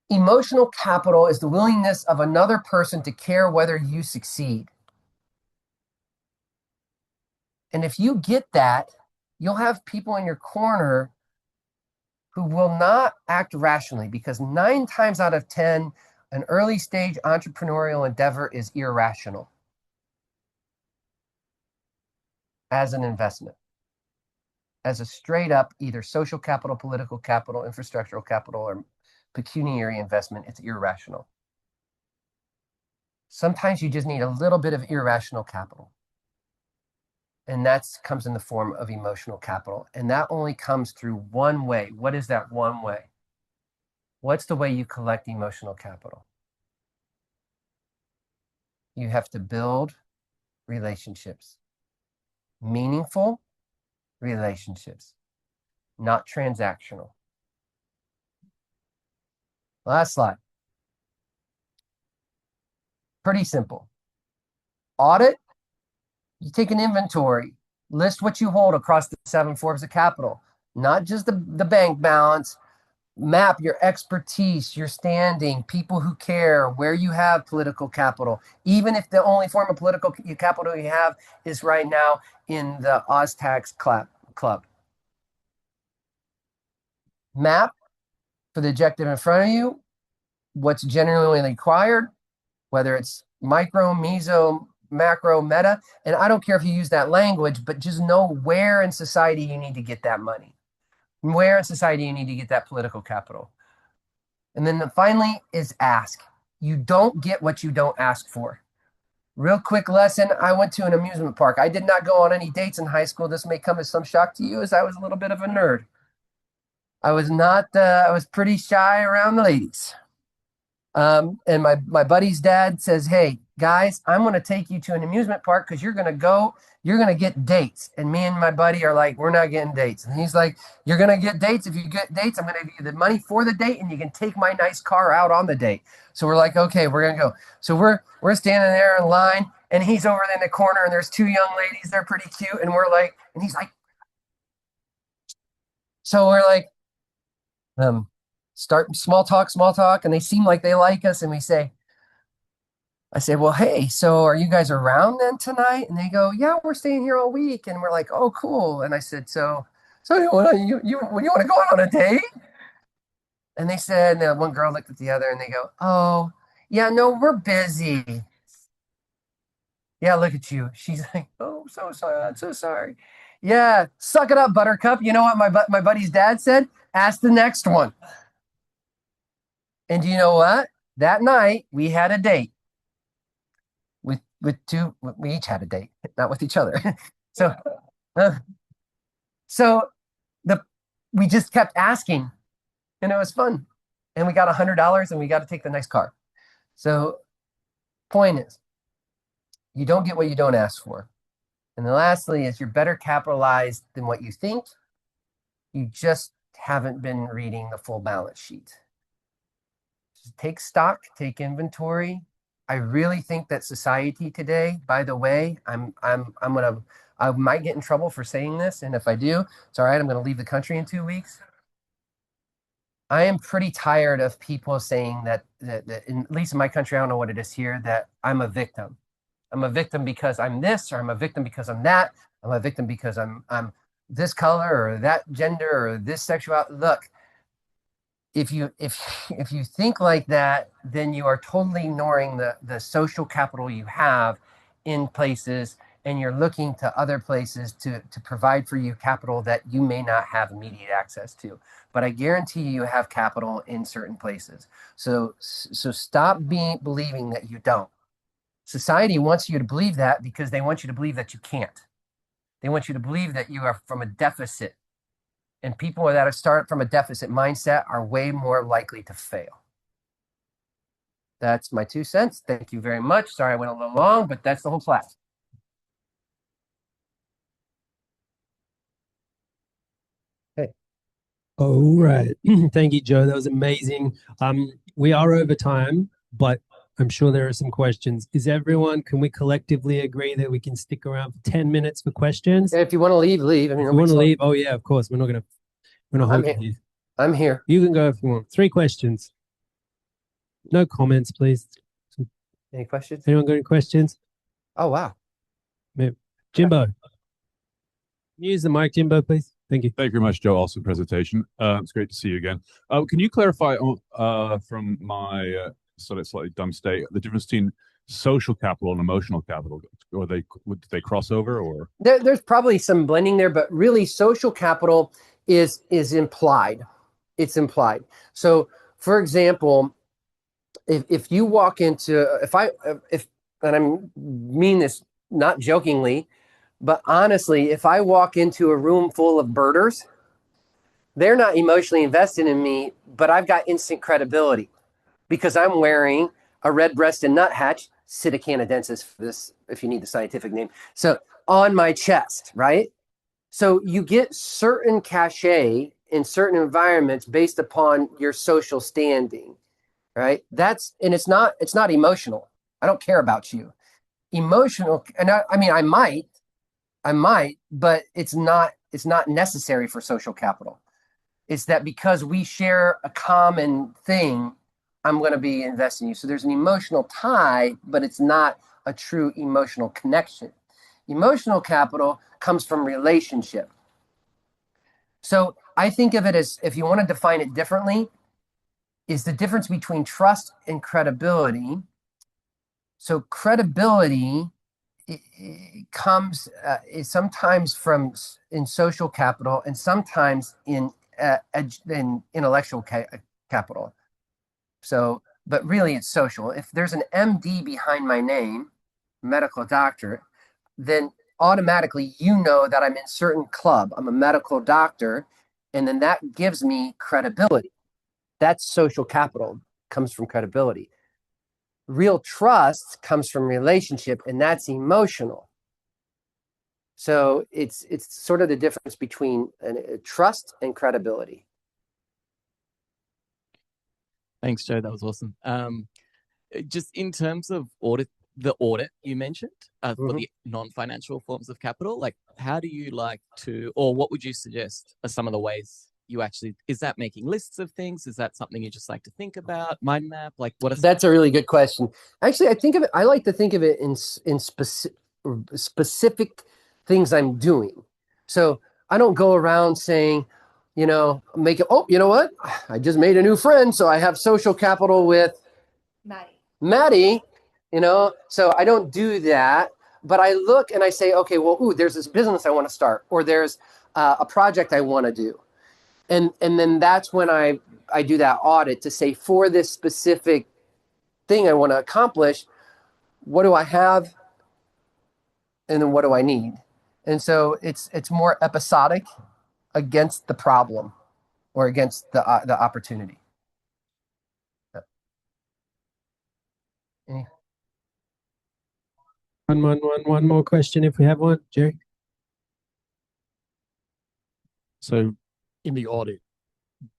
emotional capital is the willingness of another person to care whether you succeed. And if you get that, you'll have people in your corner who will not act rationally, because 9 times out of 10, an early stage entrepreneurial endeavor is irrational as an investment, as a straight up either social capital, political capital, infrastructural capital, or pecuniary investment. It's irrational. Sometimes you just need a little bit of irrational capital. And that comes in the form of emotional capital. And that only comes through one way. What is that one way? What's the way you collect emotional capital? You have to build relationships, meaningful relationships, not transactional. Last slide. Pretty simple. Audit, you take an inventory, list what you hold across the 7 forms of capital, not just the bank balance. Map your expertise, your standing, people who care, where you have political capital, even if the only form of political capital you have is right now in the OzTax club. Map for the objective in front of you, what's generally required, whether it's micro, meso, macro, meta. And I don't care if you use that language, but just know where in society you need to get that money, where in society you need to get that political capital. And then finally is ask. You don't get what you don't ask for. Real quick lesson. I went to an amusement park. I did not go on any dates in high school. This may come as some shock to you, as I was a little bit of a nerd. I was not, I was pretty shy around the ladies. And my buddy's dad says, hey, guys, I'm going to take you to an amusement park because you're going to get dates. And me and my buddy are like, we're not getting dates. And he's like, you're going to get dates. If you get dates, I'm going to give you the money for the date and you can take my nice car out on the date. So we're like, okay, we're going to go. So we're standing there in line and he's over in the corner and there's 2 young ladies. They're pretty cute. And we're like, and he's like, so we're like, start small talk, and they seem like they like us. And I say, well, hey, so are you guys around then tonight? And they go, yeah, we're staying here all week. And we're like, oh, cool. And I said, so So you want to go on a date? And they said, and one girl looked at the other and they go, oh, yeah, no, we're busy. Yeah, look at you. She's like, oh, so sorry. I'm so sorry. Yeah, suck it up, Buttercup. You know what my buddy's dad said? Ask the next one. And you know what? That night we had a date with two. We each had a date, not with each other. so, uh, so the we just kept asking, and it was fun. And we got $100, and we got to take the next car. So, point is, you don't get what you don't ask for. And then lastly is you're better capitalized than what you think. You just haven't been reading the full balance sheet. Just take stock, take inventory. I really think that society today, by the way, I might get in trouble for saying this, and if I do, it's all right. I'm gonna leave the country in 2 weeks. I am pretty tired of people saying that at least in my country, I don't know what it is here, that I'm a victim. I'm a victim because I'm this, or I'm a victim because I'm that. I'm a victim because I'm this color or that gender or this sexuality. Look, if you think like that, then you are totally ignoring the social capital you have in places, and you're looking to other places to provide for you capital that you may not have immediate access to. But I guarantee you have capital in certain places. So stop believing that you don't. Society wants you to believe that because they want you to believe that you can't. They want you to believe that you are from a deficit. And people that have started from a deficit mindset are way more likely to fail. That's my 2 cents. Thank you very much. Sorry I went a little long, but that's the whole class. Hey. All right. Thank you, Joe. That was amazing. We are over time, but I'm sure there are some questions. Can we collectively agree that we can stick around for 10 minutes for questions? If you want to leave, leave. I mean, if you want to leave, oh yeah, of course. We're not I'm holding here. you. I'm here. You can go if you want. 3 questions. No comments, please. Any questions? Anyone got any questions? Oh, wow. Jimbo. Use the mic, Jimbo, please. Thank you. Thank you very much, Joe. Awesome presentation. It's great to see you again. Can you clarify from my sort of slightly dumb state the difference between social capital and emotional capital? Or do they cross over? Or there's probably some blending there, but really social capital is implied. It's implied. So, for example, if you walk into and I mean this not jokingly, but honestly, if I walk into a room full of birders, they're not emotionally invested in me, but I've got instant credibility because I'm wearing a red-breasted nuthatch, Psitta canadensis for this, if you need the scientific name. So on my chest, right? So you get certain cachet in certain environments based upon your social standing, right? It's not emotional. I don't care about you. Emotional, and I mean, I might, but it's not necessary for social capital. It's that because we share a common thing, I'm going to be investing in you. So there's an emotional tie, but it's not a true emotional connection. Emotional capital comes from relationship. So I think of it as, if you want to define it differently, is the difference between trust and credibility. So credibility comes is sometimes in social capital and sometimes in intellectual capital. So, but really it's social. If there's an MD behind my name, medical doctor, then automatically you know that I'm in certain club. I'm a medical doctor, and then that gives me credibility. That's social capital, comes from credibility. Real trust comes from relationship, and that's emotional. So it's sort of the difference between trust and credibility. Thanks, Joe. That was awesome. Just in terms of the audit you mentioned for the non-financial forms of capital, like how do you like to, or what would you suggest are some of the ways you actually, is that making lists of things? Is that something you just like to think about? Mind map? Like what? That's a really good question. Actually, I like to think of it in specific things I'm doing. So I don't go around saying, make it, oh, you know what? I just made a new friend, so I have social capital with Maddie, so I don't do that. But I look and I say, okay, well, there's this business I want to start, or there's a project I want to do. And then that's when I do that audit to say, for this specific thing I want to accomplish, what do I have? And then what do I need? And so it's more episodic against the problem or against the opportunity. Any? One more question if we have one, Jerry. So in the audit,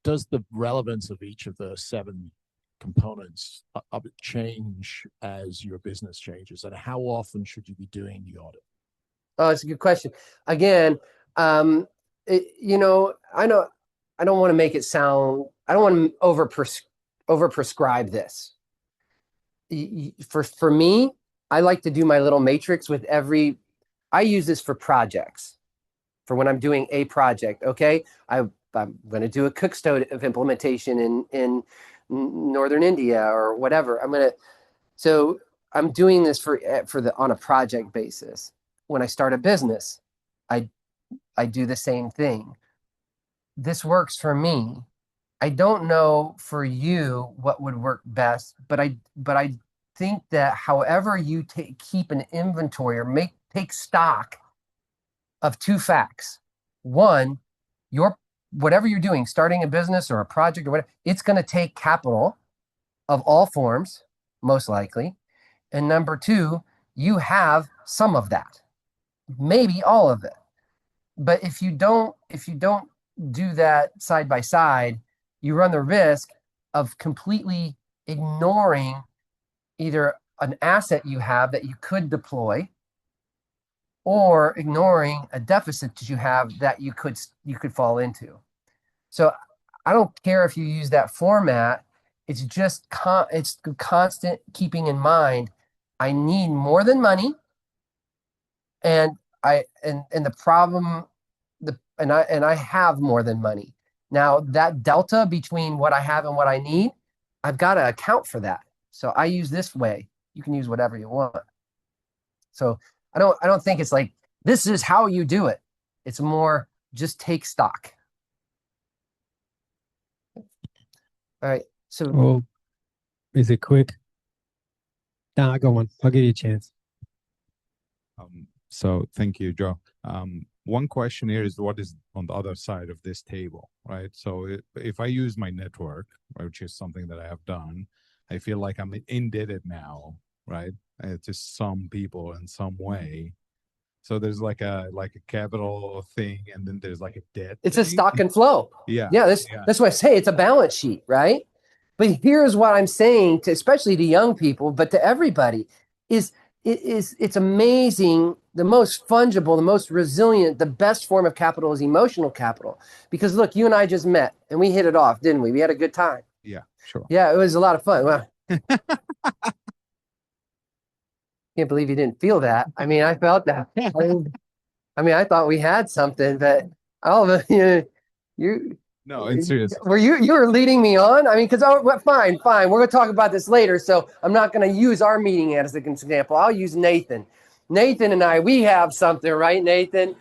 does the relevance of each of the 7 components of it change as your business changes? And how often should you be doing the audit? Oh, it's a good question. Again, I know I don't want to make it sound, I don't want to over prescribe this. For me, I like to do my little matrix with I use this for projects, for when I'm doing a project. Okay. I'm going to do a cook stove implementation in Northern India or whatever. So I'm doing this on a project basis. When I start a business, I do the same thing. This works for me. I don't know for you what would work best, but I think that however you keep an inventory or take stock of 2 facts. One, whatever you're doing, starting a business or a project or whatever, it's going to take capital of all forms, most likely. And number 2, you have some of that, maybe all of it. But if you don't do that side by side, you run the risk of completely ignoring either an asset you have that you could deploy, or ignoring a deficit that you have that you could fall into. So I don't care if you use that format. It's just it's constant keeping in mind, I need more than money, and the problem, and I have more than money. Now that delta between what I have and what I need, I've got to account for that. So I use this way. You can use whatever you want. So I don't think it's like, this is how you do it. It's more just take stock. All right. So is it quick? Nah, go on. I'll give you a chance. So thank you, Joe. One question here is, what is on the other side of this table, right? So if I use my network, which is something that I have done, I feel like I'm indebted now, right? To some people in some way. So there's like a capital thing, and then there's like a debt. It's a stock and flow. Yeah. That's what I say. It's a balance sheet, right? But here's what I'm saying especially to young people, but to everybody, it's amazing. The most fungible, the most resilient, the best form of capital is emotional capital. Because look, you and I just met and we hit it off, didn't we? We had a good time. Yeah, sure. Yeah, it was a lot of fun. Well, can't believe you didn't feel that. I mean, I felt that. I thought we had something, but all of it, you. No, it's serious. You were leading me on? I mean, because fine. We're going to talk about this later. So I'm not going to use our meeting as an example. I'll use Nathan. Nathan and I, we have something, right, Nathan?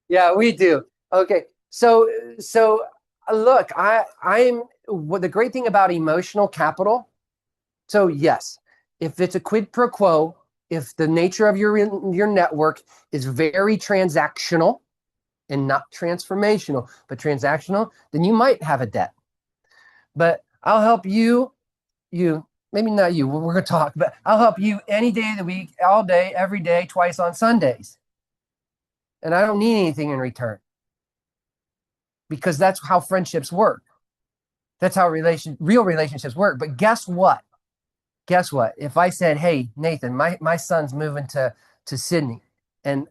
Yeah, we do. Okay. So look, the great thing about emotional capital. So yes, if it's a quid pro quo, if the nature of your network is very transactional, and not transformational, but transactional, then you might have a debt. But I'll help you, maybe not you, we're going to talk, but I'll help you any day of the week, all day, every day, twice on Sundays. And I don't need anything in return. Because that's how friendships work. That's how real relationships work. But guess what? If I said, hey, Nathan, my son's moving to Sydney, and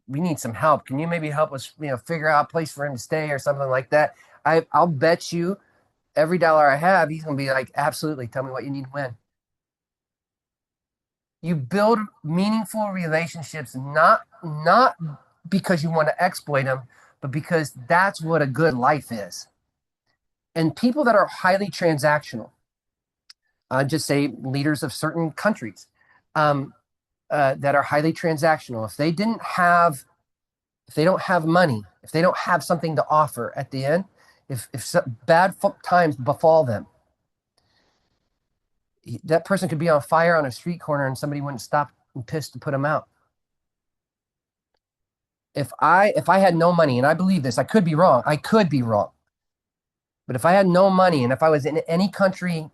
we need some help. Can you maybe help us, figure out a place for him to stay or something like that? I'll bet you every dollar I have, he's going to be like, absolutely. Tell me what you need when. You build meaningful relationships, not because you want to exploit them, but because that's what a good life is. And people that are highly transactional, just say leaders of certain countries that are highly transactional, if they don't have money, if they don't have something to offer at the end, if bad times befall them, that person could be on fire on a street corner and somebody wouldn't stop and piss to put him out. If I had no money, and I believe this, I could be wrong, but if I had no money and if I was in any country,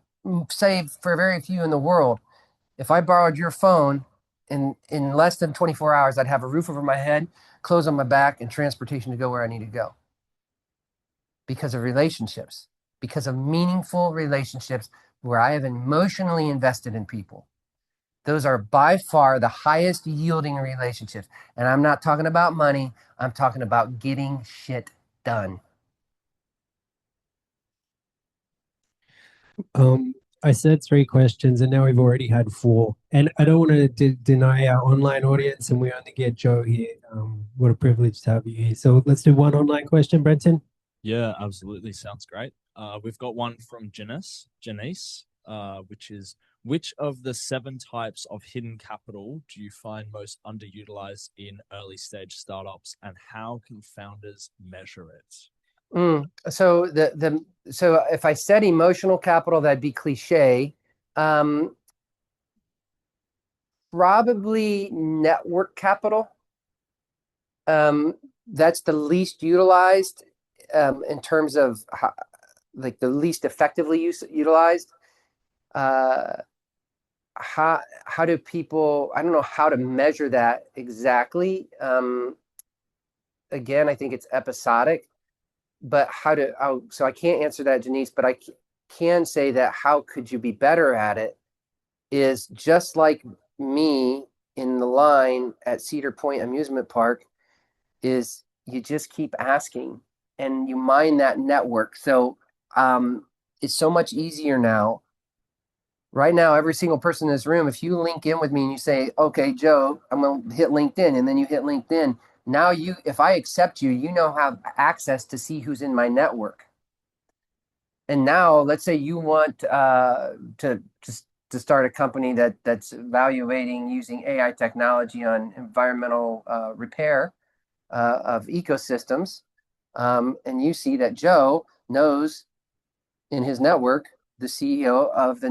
save for very few in the world, if I borrowed your phone in less than 24 hours, I'd have a roof over my head, clothes on my back, and transportation to go where I need to go. Because of relationships, because of meaningful relationships where I have emotionally invested in people. Those are by far the highest yielding relationships. And I'm not talking about money. I'm talking about getting shit done. I said 3 questions and now we've already had 4. And I don't want to deny our online audience, and we only get Joe here. What a privilege to have you here. So let's do one online question, Brenton. Yeah, absolutely. Sounds great. We've got one from Janice, which of the 7 types of hidden capital do you find most underutilized in early stage startups, and how can founders measure it? So so if I said emotional capital, that'd be cliche. Probably network capital. That's the least utilized in terms of like the least effectively utilized. How do people? I don't know how to measure that exactly. Again, I think it's episodic. But so I can't answer that, Janice, but I can say that how could you be better at it is just like me in the line at Cedar Point Amusement Park, is you just keep asking and you mine that network. So it's so much easier now. Right now, every single person in this room, if you link in with me and you say, okay, Joe, I'm going to hit LinkedIn, and then you hit LinkedIn, now if I accept you, have access to see who's in my network. And now let's say you want to start a company that's evaluating using AI technology on environmental repair of ecosystems. And you see that Joe knows in his network the CEO of the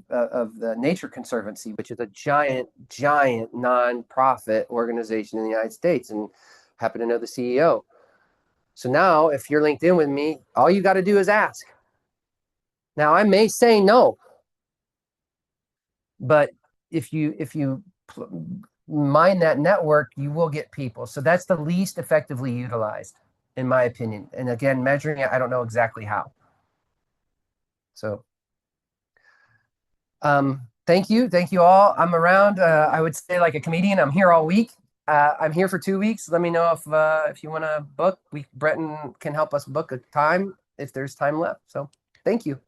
of the Nature Conservancy, which is a giant nonprofit organization in the United States, and happen to know the CEO. So now, if you're linked in with me, all you got to do is ask. Now, I may say no, but if you mine that network, you will get people. So that's the least effectively utilized, in my opinion. And again, measuring it, I don't know exactly how. So thank you all. I'm around. I would say like a comedian, I'm here all week. I'm here for 2 weeks. Let me know if you want to book. Breton can help us book a time if there's time left. So thank you.